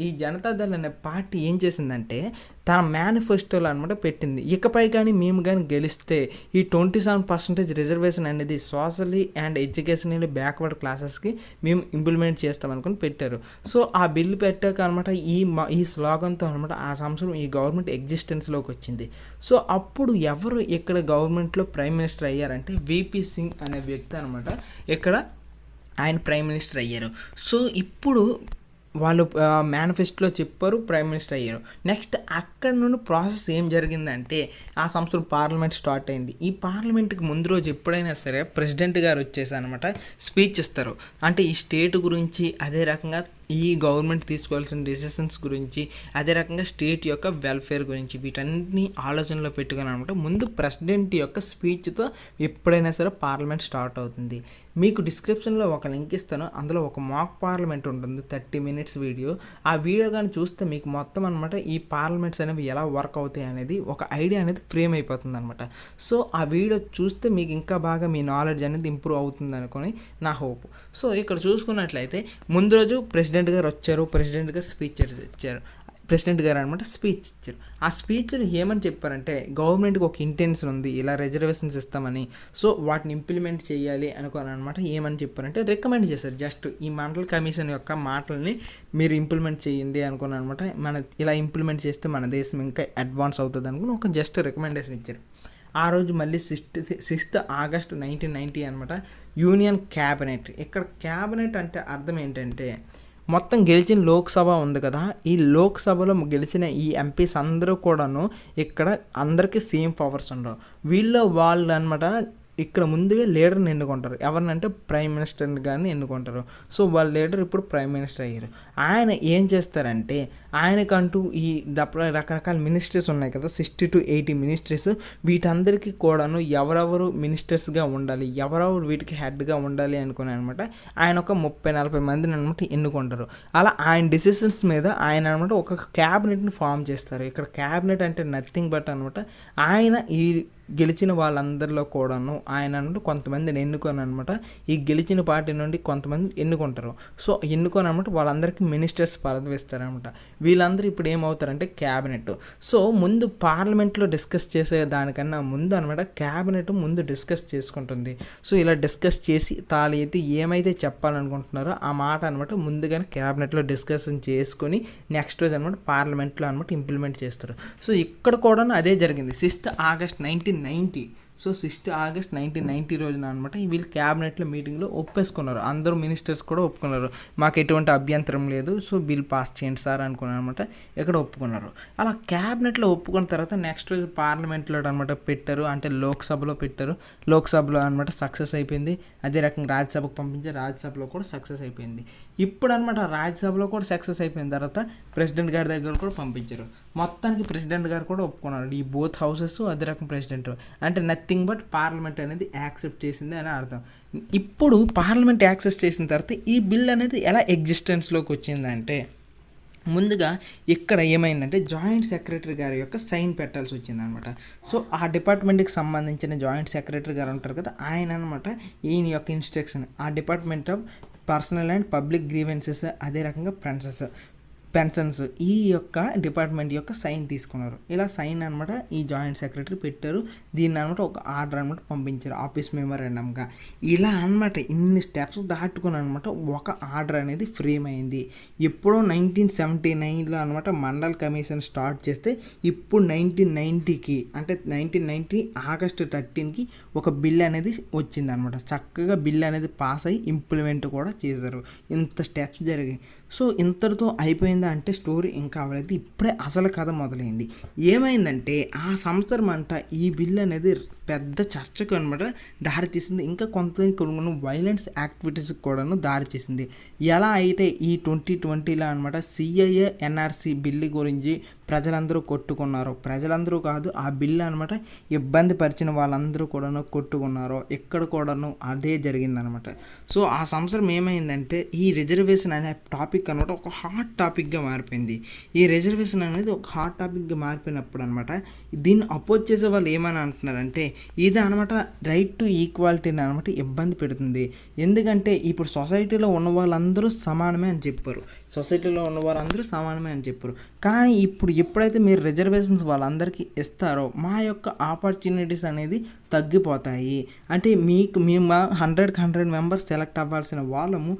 ఈ జనతాదళ్ అనే పార్టీ ఏం చేసిందంటే తన మేనిఫెస్టోలో అనమాట పెట్టింది, ఇకపై కానీ మేము కానీ గెలిస్తే ఈ 27% రిజర్వేషన్ అనేది సోషల్లీ అండ్ ఎడ్యుకేషనల్లీ బ్యాక్వర్డ్ క్లాసెస్కి మేము ఇంప్లిమెంట్ చేస్తాం అనుకుని పెట్టారు. సో ఆ బిల్లు పెట్టాక అనమాట ఈ స్లోగన్తో అనమాట ఆ సంవత్సరం ఈ గవర్నమెంట్ ఎగ్జిస్టెన్స్లోకి వచ్చింది. సో అప్పుడు ఎవరు ఇక్కడ గవర్నమెంట్లో ప్రైమ్ మినిస్టర్ అయ్యారంటే విపి సింగ్ అనే వ్యక్తి అనమాట ఇక్కడ ఆయన ప్రైమ్ మినిస్టర్ అయ్యారు. సో ఇప్పుడు వాళ్ళు మేనిఫెస్టోలో చెప్పారు, ప్రైమ్ మినిస్టర్ అయ్యారు. నెక్స్ట్ అక్కడ నుండి ప్రాసెస్ ఏం జరిగిందంటే ఆ సంవత్సరం పార్లమెంట్ స్టార్ట్ అయింది. ఈ పార్లమెంట్కి ముందు రోజు ఎప్పుడైనా సరే ప్రెసిడెంట్ గారు వచ్చేసి అనమాట స్పీచ్ ఇస్తారు. అంటే ఈ స్టేట్ గురించి, అదే రకంగా ఈ గవర్నమెంట్ తీసుకోవాల్సిన డెసిషన్స్ గురించి, అదే రకంగా స్టేట్ యొక్క వెల్ఫేర్ గురించి వీటన్నిటిని ఆలోచనలో పెట్టుకుని అనమాట ముందు ప్రెసిడెంట్ యొక్క స్పీచ్తో ఎప్పుడైనా సరే పార్లమెంట్ స్టార్ట్ అవుతుంది. మీకు డిస్క్రిప్షన్లో ఒక లింక్ ఇస్తాను, అందులో ఒక మాక్ పార్లమెంట్ ఉంటుంది 30 minutes వీడియో. ఆ వీడియో కానీ చూస్తే మీకు మొత్తం అనమాట ఈ పార్లమెంట్స్ అనేవి ఎలా వర్క్ అవుతాయి అనేది ఒక ఐడియా అనేది ఫ్రేమ్ అయిపోతుంది అనమాట. సో ఆ వీడియో చూస్తే మీకు ఇంకా బాగా మీ నాలెడ్జ్ అనేది ఇంప్రూవ్ అవుతుంది అనుకొని నా హోప్. సో ఇక్కడ చూసుకున్నట్లయితే ముందు రోజు ప్రెసిడెంట్ గారు వచ్చారు, ప్రెసిడెంట్ గారు స్పీచ్ ఇచ్చారు. ప్రెసిడెంట్ గారు అనమాట స్పీచ్ ఇచ్చారు. ఆ స్పీచ్లో ఏమని చెప్పారంటే గవర్నమెంట్కి ఒక ఇంటెన్షన్ ఉంది, ఇలా రిజర్వేషన్స్ ఇస్తామని, సో వాటిని ఇంప్లిమెంట్ చేయాలి అనుకోని అనమాట. ఏమని చెప్పారంటే రికమెండ్ చేశారు. జస్ట్ ఈ మండల్ కమిషన్ యొక్క మాటల్ని మీరు ఇంప్లిమెంట్ చేయండి అనుకుని అనమాట. ఇలా ఇంప్లిమెంట్ చేస్తే మన దేశం ఇంకా అడ్వాన్స్ అవుతుంది అనుకుని ఒక జస్ట్ రికమెండేషన్ ఇచ్చారు. ఆ రోజు మళ్ళీ 6th ఆగస్ట్ 1990 అనమాట యూనియన్ క్యాబినెట్. ఇక్కడ క్యాబినెట్ అంటే అర్థం ఏంటంటే మొత్తం గెలిచిన లోక్సభ ఉంది కదా, ఈ లోక్సభలో గెలిచిన ఈ ఎంపీస్ అందరూ కూడాను ఇక్కడ అందరికీ సేమ్ పవర్స్ ఉండవు. వాళ్ళు అనమాట ఇక్కడ ముందుగా లీడర్ని ఎన్నుకుంటారు. ఎవరినంటే ప్రైమ్ మినిస్టర్ని కానీ ఎన్నుకుంటారు. సో వాళ్ళ లీడర్ ఇప్పుడు ప్రైమ్ మినిస్టర్ అయ్యారు. ఆయన ఏం చేస్తారంటే ఆయనకంటూ ఈ రకరకాల మినిస్ట్రీస్ ఉన్నాయి కదా, 60 to 80 మినిస్ట్రీస్, వీటందరికీ కూడాను ఎవరెవరు మినిస్టర్స్గా ఉండాలి, ఎవరెవరు వీటికి హెడ్గా ఉండాలి అనుకుని అనమాట ఆయన ఒక 30-40 మందిని అనమాట ఎన్నుకుంటారు. అలా ఆయన డిసిషన్స్ మీద ఆయన అనమాట ఒక క్యాబినెట్ని ఫామ్ చేస్తారు. ఇక్కడ క్యాబినెట్ అంటే నథింగ్ బట్ అనమాట ఆయన ఈ గెలిచిన వాళ్ళందరిలో కూడాను ఆయన కొంతమందిని ఎన్నుకొని అనమాట ఈ గెలిచిన పార్టీ నుండి కొంతమంది ఎన్నుకుంటారు. సో ఎన్నుకొని అనమాట వాళ్ళందరికీ మినిస్టర్స్ పదవి ఇస్తారనమాట. వీళ్ళందరూ ఇప్పుడు ఏమవుతారంటే క్యాబినెట్. సో ముందు పార్లమెంట్లో డిస్కస్ చేసే దానికన్నా ముందు అనమాట క్యాబినెట్ ముందు డిస్కస్ చేసుకుంటుంది. సో ఇలా డిస్కస్ చేసి తాళైతే ఏమైతే చెప్పాలనుకుంటున్నారో ఆ మాట అనమాట ముందుగానే క్యాబినెట్లో డిస్కషన్ చేసుకొని నెక్స్ట్ రోజు అనమాట పార్లమెంట్లో అనమాట ఇంప్లిమెంట్ చేస్తారు. సో ఇక్కడ కూడా అదే జరిగింది. 6th August 1990. So 6th August 1990 రోజున అనమాట వీళ్ళు క్యాబినెట్లో మీటింగ్లో ఒప్పేసుకున్నారు. అందరూ మినిస్టర్స్ కూడా ఒప్పుకున్నారు, మాకు ఎటువంటి అభ్యంతరం లేదు, సో బిల్ పాస్ చేయండి సార్ అనుకున్నారు అనమాట. ఇక్కడ ఒప్పుకున్నారు. అలా క్యాబినెట్లో ఒప్పుకున్న తర్వాత నెక్స్ట్ రోజు పార్లమెంట్లో అనమాట పెట్టారు, అంటే లోక్సభలో పెట్టారు. లోక్సభలో అనమాట సక్సెస్ అయిపోయింది. అదే రకంగా రాజ్యసభకు పంపించి రాజ్యసభలో కూడా సక్సెస్ అయిపోయింది. ఇప్పుడు అనమాట రాజ్యసభలో కూడా సక్సెస్ అయిపోయిన తర్వాత ప్రెసిడెంట్ గారి దగ్గర కూడా పంపించారు. మొత్తానికి ప్రెసిడెంట్ గారు కూడా ఒప్పుకున్నారు. ఈ బోత్ హౌసెస్ అదే రకం ప్రెసిడెంట్ అంటే నథింగ్ బట్ పార్లమెంట్ అనేది యాక్సెప్ట్ చేసింది అని అర్థం. ఇప్పుడు పార్లమెంట్ యాక్సెప్ట్ చేసిన తర్వాత ఈ బిల్ అనేది ఎలా ఎగ్జిస్టెన్స్లోకి వచ్చిందంటే ముందుగా ఇక్కడ ఏమైందంటే జాయింట్ సెక్రటరీ గారి యొక్క సైన్ పెట్టాల్సి వచ్చింది అనమాట. సో ఆ డిపార్ట్మెంట్కి సంబంధించిన జాయింట్ సెక్రటరీ గారు ఉంటారు కదా, ఆయన అనమాట ఈయన యొక్క ఇన్స్ట్రక్షన్ ఆ department of personal and public grievances అదే రకంగా పెన్షన్స్ ఈ యొక్క డిపార్ట్మెంట్ యొక్క సైన్ తీసుకున్నారు. ఇలా సైన్ అనమాట ఈ జాయింట్ సెక్రటరీ పెట్టారు. దీన్ని అనమాట ఒక ఆర్డర్ అనమాట పంపించారు ఆఫీస్ మెమోరాండంగా. ఇలా అనమాట ఇన్ని స్టెప్స్ దాటుకుని అనమాట ఒక ఆర్డర్ అనేది ఫ్రేమ్ అయింది. ఎప్పుడో 1979లో అనమాట మండల్ కమిషన్ స్టార్ట్ చేస్తే ఇప్పుడు 1990కి అంటే 1990 August 13కి ఒక బిల్ అనేది వచ్చింది అనమాట. చక్కగా బిల్ అనేది పాస్ అయ్యి ఇంప్లిమెంట్ కూడా చేశారు. ఇంత స్టెప్స్ జరిగాయి. సో ఇంతటితో అయిపోయిందా అంటే స్టోరీ ఇంకా అవ్వలేదు. ఇప్పుడే అసలు కథ మొదలైంది. ఏమైందంటే ఆ సంవత్సరం అంట ఈ బిల్ అనేది పెద్ద చర్చకు అనమాట దారితీసింది. ఇంకా కొన్ని వైలెన్స్ యాక్టివిటీస్కి కూడాను దారితీసింది. ఎలా అయితే ఈ 2020లో అనమాట CIA NRC బిల్లు గురించి ప్రజలందరూ కొట్టుకున్నారో, ప్రజలందరూ కాదు ఆ బిల్లు అనమాట ఇబ్బంది పరిచిన వాళ్ళందరూ కూడాను కొట్టుకున్నారో ఇక్కడ కూడాను అదే జరిగిందనమాట. సో ఆ సంవత్సరం ఏమైందంటే ఈ రిజర్వేషన్ అనే టాపిక్ అనమాట ఒక హాట్ టాపిక్గా మారిపోయింది. ఈ రిజర్వేషన్ అనేది ఒక హాట్ టాపిక్గా మారిపోయినప్పుడు అనమాట దీన్ని అపోజ్ చేసే వాళ్ళు ఏమని అంటున్నారంటే ఇది అనమాట రైట్ టు ఈక్వాలిటీని అనమాట ఇబ్బంది పెడుతుంది. ఎందుకంటే ఇప్పుడు సొసైటీలో ఉన్న వాళ్ళందరూ సమానమే అని చెప్పారు. కానీ ఇప్పుడు ఎప్పుడైతే మీరు రిజర్వేషన్స్ వాళ్ళందరికీ ఇస్తారో మా యొక్క ఆపర్చునిటీస్ అనేది తగ్గిపోతాయి. అంటే మేము 100 మెంబర్స్ సెలెక్ట్ అవ్వాల్సిన వాళ్ళము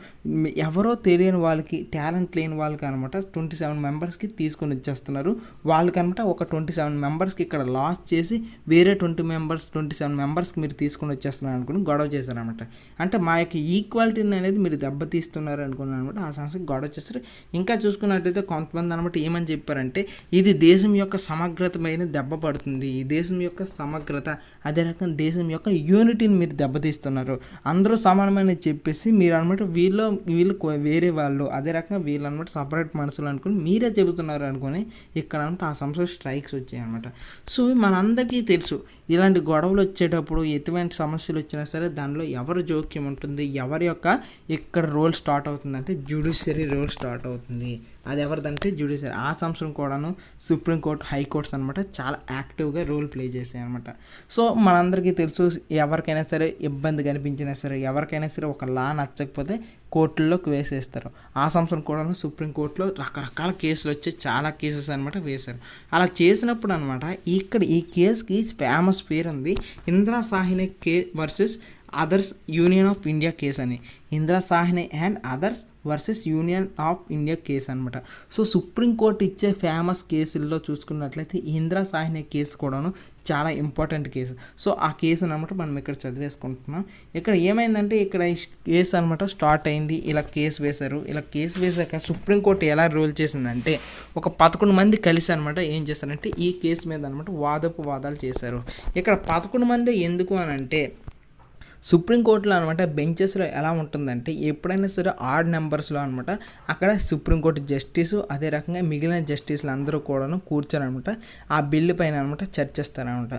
ఎవరో తెలియని వాళ్ళకి టాలెంట్ లేని వాళ్ళకి అనమాట 27 మెంబర్స్కి తీసుకొని ఇచ్చేస్తున్నారు. వాళ్ళకనమాట ఒక 27 మెంబర్స్కి ఇక్కడ లాస్ చేసి వేరే 27 మెంబర్స్కి మీరు తీసుకొని వచ్చేస్తున్నారు అనుకుని గొడవ చేశారనమాట. అంటే మా యొక్క ఈక్వాలిటీని అనేది మీరు దెబ్బతీస్తున్నారు అనుకున్నాను అనమాట. ఆ సమస్యకి గొడవ చేస్తారు. ఇంకా చూసుకున్నట్టయితే కొంతమంది అనమాట ఏమని చెప్పారంటే ఇది దేశం యొక్క సమగ్రతమైన దెబ్బ పడుతుంది, ఈ దేశం యొక్క సమగ్రత అదే రకంగా దేశం యొక్క యూనిటీని మీరు దెబ్బతీస్తున్నారు, అందరూ సమానమని చెప్పేసి మీరు అనమాట వీళ్ళు వేరే వాళ్ళు అదే రకంగా వీళ్ళు అనమాట సపరేట్ మనుషులు అనుకుని మీరే చెబుతున్నారు అనుకుని ఇక్కడ అనమాట ఆ సంస్థ స్ట్రైక్స్ వచ్చాయి అనమాట. సో మనందరికీ తెలుసు ఇలాంటి గొడవలు వచ్చేటప్పుడు ఎటువంటి సమస్యలు వచ్చినా సరే దానిలో ఎవరు జోక్యం ఉంటుంది, ఎవరి యొక్క ఇక్కడ రోల్ స్టార్ట్ అవుతుందంటే జ్యుడిషియరీ రోల్ స్టార్ట్ అవుతుంది. అది ఎవరిదంటే జ్యుడిషియరీ. ఆ సంవత్సరం కూడాను సుప్రీంకోర్టు హైకోర్ట్స్ అనమాట చాలా యాక్టివ్గా రోల్ ప్లే చేశాయి అనమాట. సో మనందరికీ తెలుసు ఎవరికైనా సరే ఇబ్బంది కనిపించినా సరే ఎవరికైనా సరే ఒక లా నచ్చకపోతే కోర్టుల్లోకి వేసేస్తారు. ఆ సంవత్సరం కూడాను సుప్రీంకోర్టులో రకరకాల కేసులు వచ్చి చాలా కేసెస్ అనమాట వేశారు. అలా చేసినప్పుడు అనమాట ఇక్కడ ఈ కేసుకి ఫేమస్ పేరు ఉంది Indira Sawhney versus others Union of India case అని. Indira Sawhney and others versus Union of India case అనమాట. సో సుప్రీంకోర్టు ఇచ్చే ఫేమస్ కేసుల్లో చూసుకున్నట్లయితే ఇందిరా సాహ్ని కేసు కూడాను చాలా ఇంపార్టెంట్ కేసు. సో ఆ కేసు అనమాట మనం ఇక్కడ చదివేసుకుంటున్నాం. ఇక్కడ ఏమైందంటే ఇక్కడ ఈ కేసు అనమాట స్టార్ట్ అయింది, ఇలా కేసు వేశారు. ఇలా కేసు వేసాక సుప్రీంకోర్టు ఎలా రూల్ చేసిందంటే ఒక 11 మంది కలిసి అనమాట ఏం చేస్తారంటే ఈ కేసు మీద అనమాట వాదాలు చేశారు. ఇక్కడ 11 మంది ఎందుకు అని అంటే సుప్రీంకోర్టులో అనమాట బెంచెస్లో ఎలా ఉంటుందంటే ఎప్పుడైనా సరే ఆడ్ నెంబర్స్లో అనమాట అక్కడ సుప్రీంకోర్టు జస్టిసు అదే రకంగా మిగిలిన జస్టిస్లు అందరూ కూడాను కూర్చొని అనమాట ఆ బిల్లు పైన అనమాట చర్చిస్తారనమాట.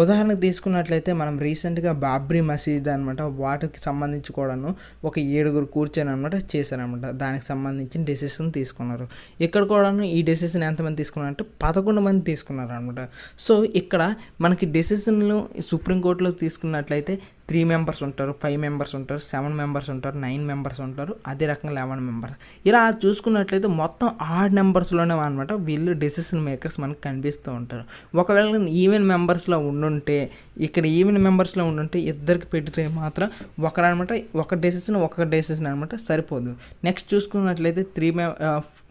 ఉదాహరణకు తీసుకున్నట్లయితే మనం రీసెంట్గా బాబ్రీ మసీద్ అనమాట వాటికి సంబంధించి కూడాను ఒక 7 కూర్చొని అనమాట చేశారనమాట. దానికి సంబంధించిన డెసిషన్ తీసుకున్నారు. ఇక్కడ కూడాను ఈ డెసిషన్ ఎంతమంది తీసుకున్నారంటే 11 మంది తీసుకున్నారు అనమాట. సో ఇక్కడ మనకి డెసిషన్లు సుప్రీంకోర్టులో తీసుకున్నట్లయితే 3 మెంబర్స్ ఉంటారు, 5 మెంబర్స్ ఉంటారు, 7 మెంబర్స్ ఉంటారు, 9 మెంబర్స్ ఉంటారు, అదే రకంగా 11 మెంబర్స్. ఇలా చూసుకున్నట్లయితే మొత్తం 6 నెంబర్స్లోనే అనమాట వీళ్ళు డెసిషన్ మేకర్స్ మనకు కనిపిస్తూ ఉంటారు. ఒకవేళ ఈవెన్ మెంబర్స్లో ఉండుంటే ఇక్కడ ఈవెన్ మెంబర్స్లో ఉండుంటే ఇద్దరికి పెడితే మాత్రం ఒకరనమాట ఒక డెసిషన్ అనమాట సరిపోదు. నెక్స్ట్ చూసుకున్నట్లయితే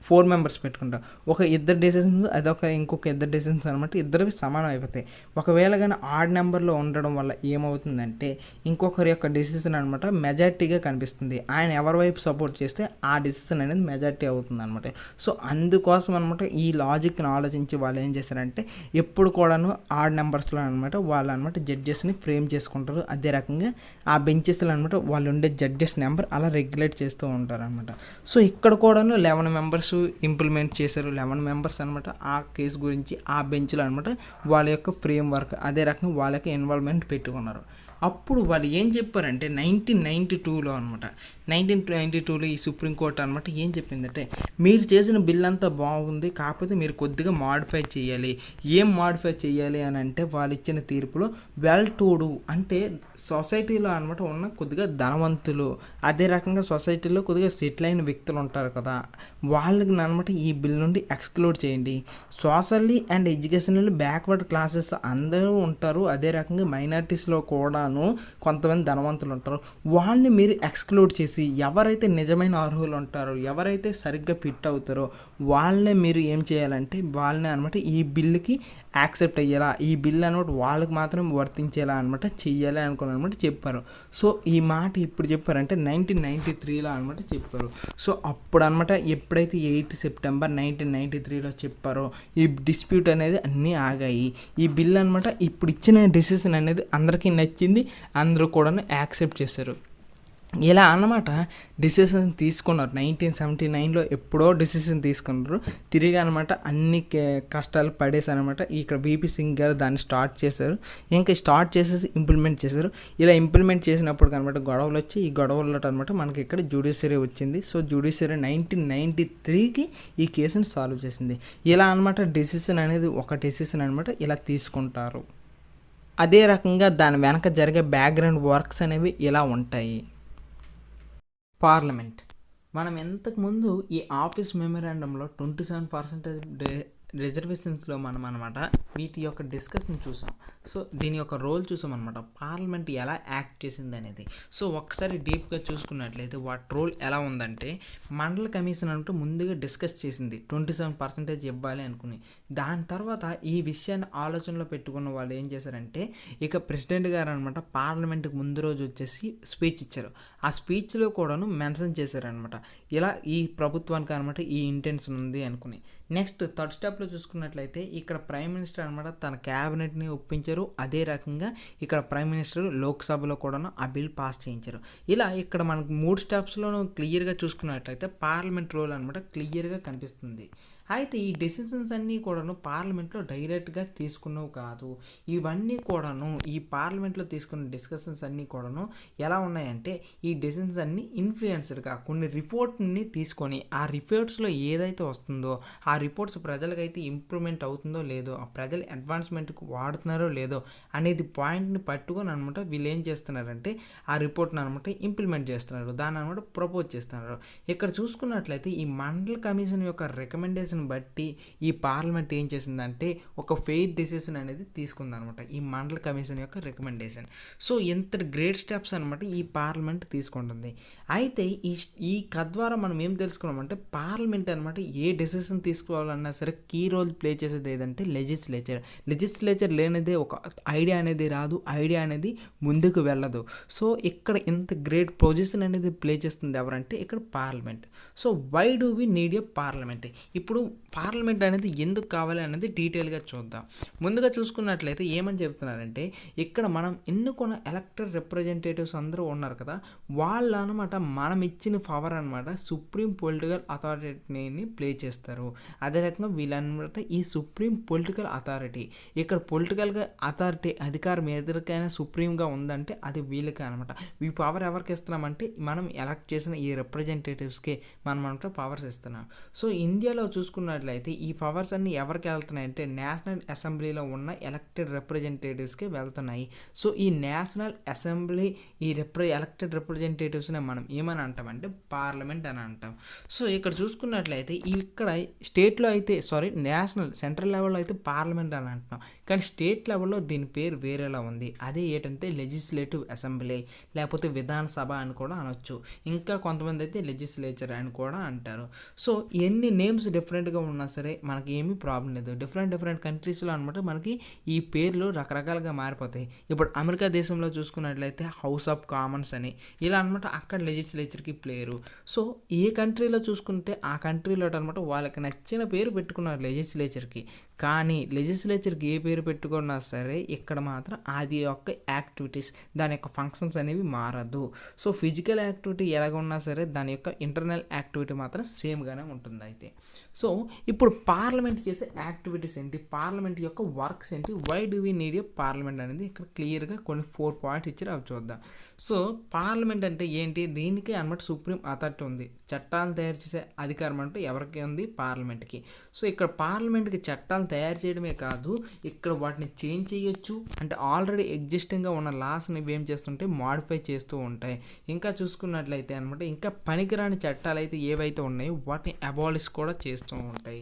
4 మెంబర్స్ పెట్టుకుంటాం. ఒక ఇద్దరు డెసిషన్స్ అదొక ఇంకొక ఇద్దరు డెసిషన్స్ అనమాట ఇద్దరివి సమానం అయిపోతాయి. ఒకవేళ కానీ ఆడ్ నెంబర్లో ఉండడం వల్ల ఏమవుతుందంటే ఇంకొకరి యొక్క డెసిషన్ అనమాట మెజారిటీగా కనిపిస్తుంది. ఆయన ఎవరి వైపు సపోర్ట్ చేస్తే ఆ డెసిషన్ అనేది మెజారిటీ అవుతుంది అనమాట. సో అందుకోసం అనమాట ఈ లాజిక్ని ఆలోచించి వాళ్ళు ఏం చేస్తారంటే ఎప్పుడు కూడాను ఆడ్ నెంబర్స్లో అనమాట వాళ్ళు అనమాట జడ్జెస్ని ఫ్రేమ్ చేసుకుంటారు. అదే రకంగా ఆ బెంచెస్లో అనమాట వాళ్ళు ఉండే జడ్జెస్ నెంబర్ అలా రెగ్యులేట్ చేస్తూ ఉంటారు అనమాట. సో ఇక్కడ కూడాను 11 మెంబర్స్ ఇంప్లిమెంట్ చేశారు. 11 మెంబర్స్ అనమాట ఆ కేసు గురించి ఆ బెంచ్లో అనమాట వాళ్ళ యొక్క ఫ్రేమ్ వర్క్ అదే రకంగా వాళ్ళ యొక్క ఇన్వాల్వ్మెంట్ పెట్టుకున్నారు. అప్పుడు వాళ్ళు ఏం చెప్పారంటే 1992లో అనమాట 1992లో ఈ సుప్రీంకోర్టు అనమాట ఏం చెప్పిందంటే మీరు చేసిన బిల్ అంతా బాగుంది, కాకపోతే మీరు కొద్దిగా మాడిఫై చేయాలి. ఏం మాడిఫై చేయాలి అని అంటే వాళ్ళు ఇచ్చిన తీర్పులో వెల్ టు డూ అంటే సొసైటీలో అనమాట ఉన్న కొద్దిగా ధనవంతులు అదే రకంగా సొసైటీలో కొద్దిగా సెటిల్ అయిన వ్యక్తులు ఉంటారు కదా వాళ్ళకి అనమాట ఈ బిల్ నుండి ఎక్స్క్లూడ్ చేయండి. Socially and educationally backward classes అందరూ ఉంటారు, అదే రకంగా మైనారిటీస్లో కూడా కొంతమంది ధనవంతులు ఉంటారు, వాళ్ళని మీరు ఎక్స్క్లూడ్ చేసి ఎవరైతే నిజమైన అర్హులు ఉంటారో ఎవరైతే సరిగ్గా ఫిట్ అవుతారో వాళ్ళనే మీరు ఏం చేయాలంటే వాళ్ళని అనమాట ఈ బిల్లుకి యాక్సెప్ట్ అయ్యేలా ఈ బిల్ అనమాట వాళ్ళకి మాత్రం వర్తించేలా అనమాట చెయ్యాలి అనుకుని అనమాట చెప్పారు. సో ఈ మాట ఇప్పుడు చెప్పారంటే 1993లో అనమాట చెప్పారు. సో అప్పుడు అనమాట ఎప్పుడైతే 8 సెప్టెంబర్ 1993లో చెప్పారో ఈ డిస్ప్యూట్ అనేది అన్నీ ఆగాయి. ఈ బిల్ అనమాట ఇప్పుడు ఇచ్చిన డెసిషన్ అనేది అందరికీ నచ్చింది, అందరూ కూడా యాక్సెప్ట్ చేశారు. ఇలా అన్నమాట డిసిషన్ తీసుకున్నారు. 1979లో ఎప్పుడో డిసిషన్ తీసుకున్నారు. తిరిగి అనమాట అన్ని కష్టాలు పడేసి అనమాట ఇక్కడ బీపీ సింగ్ గారు దాన్ని స్టార్ట్ చేశారు. ఇంకా స్టార్ట్ చేసేసి ఇంప్లిమెంట్ చేశారు. ఇలా ఇంప్లిమెంట్ చేసినప్పుడు అనమాట గొడవలు వచ్చి ఈ గొడవల్లో అనమాట మనకి ఇక్కడ జ్యుడిషియరీ వచ్చింది. సో జ్యుడిషియరీ 1993కి ఈ కేసుని సాల్వ్ చేసింది. ఇలా అనమాట డెసిషన్ అనేది ఒక డెసిషన్ అనమాట ఇలా తీసుకుంటారు. అదే రకంగా దాని వెనక జరిగే బ్యాక్గ్రౌండ్ వర్క్స్ అనేవి ఇలా ఉంటాయి. పార్లమెంట్ మనం ఇంతకుముందు ఈ ఆఫీస్ మెమరాండంలో 27% రిజర్వేషన్స్లో మనం అనమాట వీటి యొక్క డిస్కషన్ చూసాం. సో దీని యొక్క రోల్ చూసాం అనమాట, పార్లమెంట్ ఎలా యాక్ట్ చేసింది అనేది. సో ఒకసారి డీప్గా చూసుకున్నట్లయితే వాటి రోల్ ఎలా ఉందంటే మండల కమిషన్ అంటూ ముందుగా డిస్కస్ చేసింది 27% ఇవ్వాలి అనుకుని. దాని తర్వాత ఈ విషయాన్ని ఆలోచనలో పెట్టుకున్న వాళ్ళు ఏం చేశారంటే ఇక ప్రెసిడెంట్ గారు అనమాట పార్లమెంట్కి ముందు రోజు వచ్చేసి స్పీచ్ ఇచ్చారు. ఆ స్పీచ్లో కూడాను మెన్షన్ చేశారనమాట ఇలా ఈ ప్రభుత్వానికి అనమాట ఈ ఇంటెన్షన్ ఉంది అనుకుని. నెక్స్ట్ థర్డ్ స్టెప్లో చూసుకున్నట్లయితే ఇక్కడ ప్రైమ్ మినిస్టర్ అనమాట తన క్యాబినెట్ని ఒప్పించారు. అదే రకంగా ఇక్కడ ప్రైమ్ మినిస్టర్ లోక్సభలో కూడా ఆ బిల్ పాస్ చేయించారు. ఇలా ఇక్కడ మనకు 3 స్టెప్స్లోనూ క్లియర్గా చూసుకున్నట్లయితే పార్లమెంట్ రోల్ అనమాట క్లియర్గా కనిపిస్తుంది. అయితే ఈ డెసిషన్స్ అన్నీ కూడాను పార్లమెంట్లో డైరెక్ట్గా తీసుకున్నవి కాదు. ఇవన్నీ కూడాను ఈ పార్లమెంట్లో తీసుకున్న డిస్కషన్స్ అన్నీ కూడాను ఎలా ఉన్నాయంటే ఈ డెసిషన్స్ అన్నీ ఇన్ఫ్లుయెన్స్డ్గా కొన్ని రిపోర్ట్ని తీసుకొని ఆ రిపోర్ట్స్లో ఏదైతే వస్తుందో ఆ రిపోర్ట్స్ ప్రజలకైతే ఇంప్రూవ్మెంట్ అవుతుందో లేదో ఆ ప్రజలు అడ్వాన్స్మెంట్కి వాడుతున్నారో లేదో అనేది పాయింట్ని పట్టుకొని అనమాట వీళ్ళు ఏం చేస్తున్నారంటే ఆ రిపోర్ట్ని అనమాట ఇంప్లిమెంట్ చేస్తున్నారు, దాన్ని అనమాట ప్రపోజ్ చేస్తున్నారు. ఇక్కడ చూసుకున్నట్లయితే ఈ మండల్ కమిషన్ యొక్క రికమెండేషన్ డెసిషన్ బట్టి ఈ పార్లమెంట్ ఏం చేసిందంటే ఒక ఫెయిర్ డెసిషన్ అనేది తీసుకుందనమాట ఈ మండల్ కమిషన్ యొక్క రికమెండేషన్. సో ఇంత గ్రేట్ స్టెప్స్ అనమాట ఈ పార్లమెంట్ తీసుకుంటుంది. అయితే ఈ కథ ద్వారా మనం ఏం తెలుసుకున్నామంటే పార్లమెంట్ అనమాట ఏ డెసిషన్ తీసుకోవాలన్నా సరే కీ రోల్ ప్లే చేసేది ఏదంటే లెజిస్లేచర్ లేనిదే ఒక ఐడియా అనేది రాదు, ఐడియా అనేది ముందుకు వెళ్ళదు. సో ఇక్కడ ఇంత గ్రేట్ పొజిషన్ అనేది ప్లే చేస్తుంది ఎవరంటే ఇక్కడ parliament. So why do we need a parliament? ఇప్పుడు పార్లమెంట్ అనేది ఎందుకు కావాలి అనేది డీటెయిల్గా చూద్దాం. ముందుగా చూసుకున్నట్లయితే ఏమని చెప్తున్నారంటే ఇక్కడ మనం ఎన్నుకున్న ఎలక్టెడ్ రిప్రజెంటేటివ్స్ అందరూ ఉన్నారు కదా, వాళ్ళు అనమాట మనం ఇచ్చిన పవర్ అనమాట సుప్రీం పొలిటికల్ అథారిటీని ప్లే చేస్తారు. అదే రకంగా వీళ్ళనమాట ఈ సుప్రీం పొలిటికల్ అథారిటీ. ఇక్కడ పొలిటికల్గా అథారిటీ అధికారం ఎదురికైనా సుప్రీంగా ఉందంటే అది వీళ్ళకే అనమాట. ఈ పవర్ ఎవరికి ఇస్తున్నామంటే మనం ఎలక్ట్ చేసిన ఈ రిప్రజెంటేటివ్స్కే మనం అంటే పవర్స్ ఇస్తున్నాం. సో ఇండియాలో చూసుకున్నట్లయితే ఈ పవర్స్ అన్ని ఎవరికి వెళ్తున్నాయంటే నేషనల్ అసెంబ్లీలో ఉన్న ఎలక్టెడ్ రిప్రజెంటేటివ్స్కే వెళ్తున్నాయి. సో ఈ నేషనల్ అసెంబ్లీ ఈ ఎలక్టెడ్ రిప్రజెంటేటివ్స్ని మనం ఏమని అంటామంటే పార్లమెంట్ అని అంటాం. సో ఇక్కడ చూసుకున్నట్లయితే ఇక్కడ స్టేట్లో అయితే నేషనల్ సెంట్రల్ లెవెల్లో అయితే పార్లమెంట్ అని అంటున్నాం, కానీ స్టేట్ లెవెల్లో దీని పేరు వేరేలా ఉంది. అదే ఏంటంటే లెజిస్లేటివ్ అసెంబ్లీ లేకపోతే విధానసభ అని కూడా అనొచ్చు. ఇంకా కొంతమంది అయితే లెజిస్లేచర్ అని కూడా అంటారు. సో ఎన్ని నేమ్స్ డిఫరెంట్గా ఉన్నా సరే మనకి ఏమీ ప్రాబ్లం లేదు. డిఫరెంట్ కంట్రీస్లో అనమాట మనకి ఈ పేర్లు రకరకాలుగా మారిపోతాయి. ఇప్పుడు అమెరికా దేశంలో చూసుకున్నట్లయితే హౌస్ ఆఫ్ కామన్స్ అని ఇలా అనమాట అక్కడ లెజిస్లేచర్కి ప్లేయరు. సో ఏ కంట్రీలో చూసుకుంటే ఆ కంట్రీలో అనమాట వాళ్ళకి నచ్చిన పేరు పెట్టుకున్నారు లెజిస్లేచర్కి. కానీ లెజిస్లేచర్కి ఏ పేరు పెట్టుకున్నా సరే ఇక్కడ మాత్రం అది యొక్క యాక్టివిటీస్ దాని యొక్క ఫంక్షన్స్ అనేవి మారదు. సో ఫిజికల్ యాక్టివిటీ ఎలాగ ఉన్నా సరే దాని యొక్క ఇంటర్నల్ యాక్టివిటీ మాత్రం సేమ్గానే ఉంటుంది. అయితే సో ఇప్పుడు పార్లమెంట్ చేసే యాక్టివిటీస్ ఏంటి, పార్లమెంట్ యొక్క వర్క్స్ ఏంటి, why do we need a parliament అనేది ఇక్కడ క్లియర్గా కొన్ని 4 పాయింట్స్ ఇచ్చారు, అవి చూద్దాం. సో పార్లమెంట్ అంటే ఏంటి, దీనికి అనమాట సుప్రీం అథారిటీ ఉంది. చట్టాలు తయారు చేసే అధికారం అంటే ఎవరికి ఉంది, పార్లమెంట్కి. సో ఇక్కడ పార్లమెంట్కి చట్టాలు తయారు చేయడమే కాదు ఇక్కడ వాటిని చేంజ్ చేయొచ్చు. అంటే ఆల్రెడీ ఎగ్జిస్టింగ్గా ఉన్న లాస్ని ఏం చేస్తుంటే మాడిఫై చేస్తూ ఉంటాయి. ఇంకా చూసుకున్నట్లయితే అనమాట ఇంకా పనికిరాని చట్టాలు అయితే ఏవైతే ఉన్నాయో వాటిని అబాలిష్ కూడా చేస్తూ ఉంటాయి.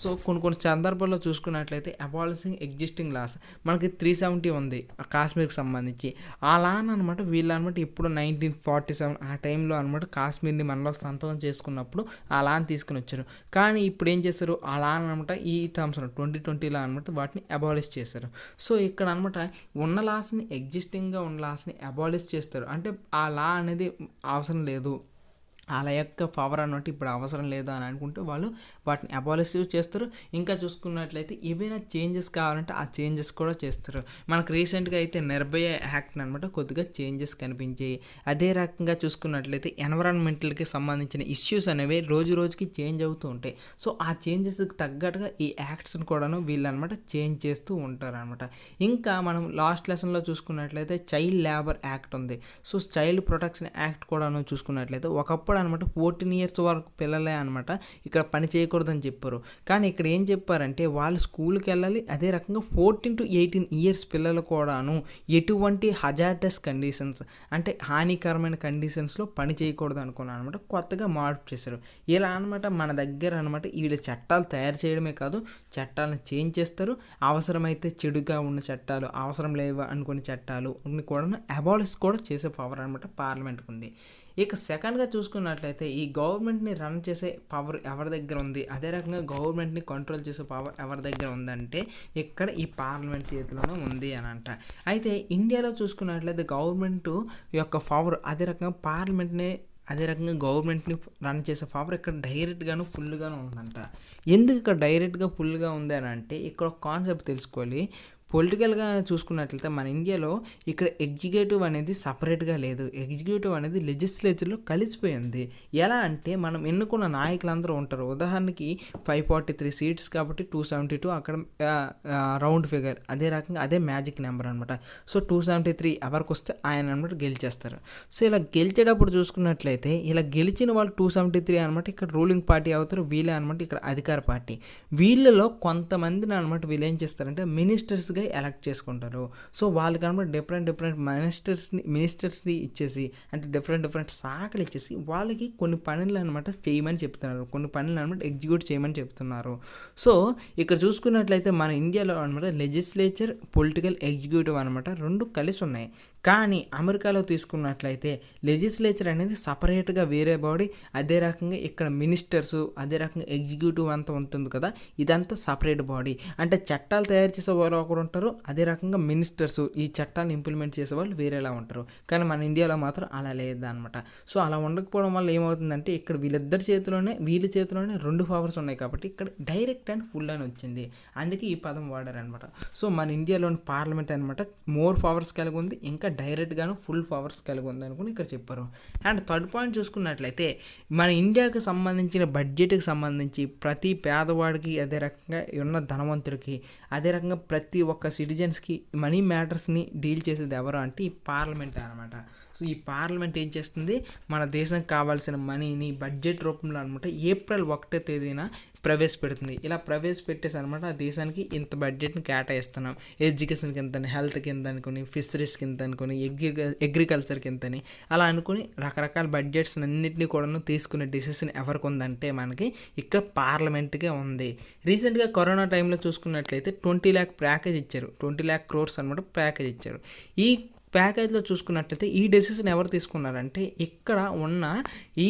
సో కొన్ని సందర్భాల్లో చూసుకున్నట్లయితే అబాలిషింగ్ ఎగ్జిస్టింగ్ లాస్ మనకి 370 ఉంది కాశ్మీర్కి సంబంధించి. ఆ లాన్ అనమాట వీళ్ళు అనమాట ఇప్పుడు 1947 ఆ టైంలో అనమాట కాశ్మీర్ని మనలో సంతకం చేసుకున్నప్పుడు ఆ లాన్ తీసుకుని వచ్చారు. కానీ ఇప్పుడు ఏం చేస్తారు, ఆ లాన్ అనమాట ఈ సంవత్సరం 2020లో అనమాట వాటిని అబాలిష్ చేశారు. సో ఇక్కడ అనమాట ఉన్న లాస్ని ఎగ్జిస్టింగ్గా ఉన్న లాస్ని అబాలిష్ చేస్తారు. అంటే ఆ లా అనేది అవసరం లేదు, వాళ్ళ యొక్క పవర్ అన్నట్టు ఇప్పుడు అవసరం లేదు అని అనుకుంటే వాళ్ళు వాటిని అబాలిష్ చేస్తారు. ఇంకా చూసుకున్నట్లయితే ఏవైనా చేంజెస్ కావాలంటే ఆ చేంజెస్ కూడా చేస్తారు. మనకు రీసెంట్గా అయితే నిర్భయ యాక్ట్ అనమాట కొద్దిగా చేంజెస్ కనిపించాయి. అదే రకంగా చూసుకున్నట్లయితే ఎన్విరాన్మెంటల్కి సంబంధించిన ఇష్యూస్ అనేవి రోజుకి చేంజ్ అవుతూ ఉంటాయి. సో ఆ చేంజెస్కి తగ్గట్టుగా ఈ యాక్ట్స్ని కూడాను వీళ్ళు అనమాట చేంజ్ చేస్తూ ఉంటారు అనమాట. ఇంకా మనం లాస్ట్ లెసన్లో చూసుకున్నట్లయితే చైల్డ్ లేబర్ యాక్ట్ ఉంది. సో చైల్డ్ ప్రొటెక్షన్ యాక్ట్ కూడాను చూసుకున్నట్లయితే ఒకప్పుడు అనమాట 14 years వరకు పిల్లలే అనమాట ఇక్కడ పని చేయకూడదని చెప్పారు. కానీ ఇక్కడ ఏం చెప్పారంటే వాళ్ళు స్కూల్కి వెళ్ళాలి. అదే రకంగా 14 to 18 years పిల్లలు కూడాను ఎటువంటి హజార్డస్ కండిషన్స్ అంటే హానికరమైన కండిషన్స్లో పని చేయకూడదు అనుకున్నాను అనమాట. కొత్తగా మార్పు చేశారు. ఇలా అనమాట మన దగ్గర అనమాట వీళ్ళు చట్టాలు తయారు చేయడమే కాదు చట్టాలను చేంజ్ చేస్తారు. అవసరమైతే చెడుగా ఉన్న చట్టాలు, అవసరం లేవు అనుకునే చట్టాలు కూడా అబాలిష్ కూడా చేసే పవర్ అనమాట పార్లమెంట్కి ఉంది. ఇక సెకండ్గా చూసుకున్నట్లయితే ఈ గవర్నమెంట్ని రన్ చేసే పవర్ ఎవరి దగ్గర ఉంది, అదే రకంగా గవర్నమెంట్ని కంట్రోల్ చేసే పవర్ ఎవరి దగ్గర ఉందంటే ఇక్కడ ఈ పార్లమెంట్ చేతిలోనే ఉంది అని అంట. అయితే ఇండియాలో చూసుకున్నట్లయితే గవర్నమెంట్ యొక్క పవర్ అదే రకంగా పార్లమెంట్ని అదే రకంగా గవర్నమెంట్ని రన్ చేసే పవర్ ఇక్కడ డైరెక్ట్గాను ఫుల్గాను ఉందంట. ఎందుకు ఇక్కడ డైరెక్ట్గా ఫుల్గా ఉంది అని అంటే ఇక్కడ ఒక కాన్సెప్ట్ తెలుసుకోవాలి. పొలిటికల్గా చూసుకున్నట్లయితే మన ఇండియాలో ఇక్కడ ఎగ్జిక్యూటివ్ అనేది సపరేట్గా లేదు. ఎగ్జిక్యూటివ్ అనేది లెజిస్లేచర్లో కలిసిపోయింది. ఎలా అంటే మనం ఎన్నుకున్న నాయకులందరూ ఉంటారు. ఉదాహరణకి 543 సీట్స్ కాబట్టి 272 అక్కడ రౌండ్ ఫిగర్, అదే రకంగా అదే మ్యాజిక్ నెంబర్ అనమాట. సో 273 ఎవరికి వస్తే ఆయన అనమాట గెలిచేస్తారు. సో ఇలా గెలిచేటప్పుడు చూసుకున్నట్లయితే ఇలా గెలిచిన వాళ్ళు 273 అనమాట ఇక్కడ రూలింగ్ పార్టీ అవుతారు. వీళ్ళే అనమాట ఇక్కడ అధికార పార్టీ. వీళ్ళలో కొంతమందిని అనమాట వీళ్ళు ఏం చేస్తారంటే మినిస్టర్స్గా పీపుల్గా ఎలక్ట్ చేసుకుంటారు. సో వాళ్ళకి అనమాట డిఫరెంట్ మినిస్టర్స్ని ఇచ్చేసి, అంటే డిఫరెంట్ శాఖలు ఇచ్చేసి వాళ్ళకి కొన్ని పనులు అనమాట చేయమని చెప్తున్నారు, కొన్ని పనులు అనమాట ఎగ్జిక్యూట్ చేయమని చెప్తున్నారు. సో ఇక్కడ చూసుకున్నట్లయితే మన ఇండియాలో అనమాట లెజిస్లేచర్, పొలిటికల్, ఎగ్జిక్యూటివ్ అనమాట రెండు కలిసి ఉన్నాయి. కానీ అమెరికాలో తీసుకున్నట్లయితే లెజిస్లేచర్ అనేది సపరేట్గా వేరే బాడీ, అదే రకంగా ఇక్కడ మినిస్టర్స్, అదే రకంగా ఎగ్జిక్యూటివ్ అంతా ఉంటుంది కదా, ఇదంతా సపరేట్ బాడీ. అంటే చట్టాలు తయారు చేసే వాళ్ళు ఒకరు ఉంటారు, అదే రకంగా మినిస్టర్స్ ఈ చట్టాలను ఇంప్లిమెంట్ చేసే వాళ్ళు వేరేలా ఉంటారు. కానీ మన ఇండియాలో మాత్రం అలా లేదన్నమాట. సో అలా ఉండకపోవడం వల్ల ఏమవుతుందంటే ఇక్కడ వీళ్ళ చేతిలోనే రెండు పవర్స్ ఉన్నాయి కాబట్టి ఇక్కడ డైరెక్ట్ అండ్ ఫుల్ అని వచ్చింది. అందుకే ఈ పదం వాడారనమాట. సో మన ఇండియాలోని పార్లమెంట్ అనమాట మోర్ పవర్స్ కలిగి ఉంది, ఇంకా డైరెక్ట్గాను ఫుల్ పవర్స్ కలిగి ఉంది అనుకుని ఇక్కడ చెప్పారు. అండ్ థర్డ్ పాయింట్ చూసుకున్నట్లయితే మన ఇండియాకి సంబంధించిన బడ్జెట్కి సంబంధించి ప్రతి పేదవాడికి, అదే రకంగా ఉన్న ధనవంతుడికి, అదే రకంగా ప్రతి ఒక్క సిటిజన్స్కి మనీ మ్యాటర్స్ని డీల్ చేసేది ఎవరు అంటే ఈ పార్లమెంట్ అనమాట. సో ఈ పార్లమెంట్ ఏం చేస్తుంది, మన దేశానికి కావాల్సిన మనీని బడ్జెట్ రూపంలో అనమాట ఏప్రిల్ 1వ తేదీన ప్రవేశపెడుతుంది. ఇలా ప్రవేశపెట్టేసి అనమాట ఆ దేశానికి ఇంత బడ్జెట్ని కేటాయిస్తున్నాం, ఎడ్యుకేషన్కి ఎంతని, హెల్త్కి ఎంత అనుకుని, ఫిషరీస్కి ఎంత అనుకుని, అగ్రికల్చర్కి ఎంతని అలా అనుకుని రకరకాల బడ్జెట్స్ అన్నింటినీ కూడా తీసుకునే డిసిషన్ ఎవరికి ఉందంటే మనకి ఇక్కడ పార్లమెంట్కే ఉంది. రీసెంట్గా కరోనా టైంలో చూసుకున్నట్లయితే 20 lakh ప్యాకేజ్ ఇచ్చారు, 20 lakh crores అనమాట ప్యాకేజ్ ఇచ్చారు. ఈ ప్యాకేజ్లో చూసుకున్నట్లయితే ఈ డెసిషన్ ఎవరు తీసుకున్నారంటే ఇక్కడ ఉన్న ఈ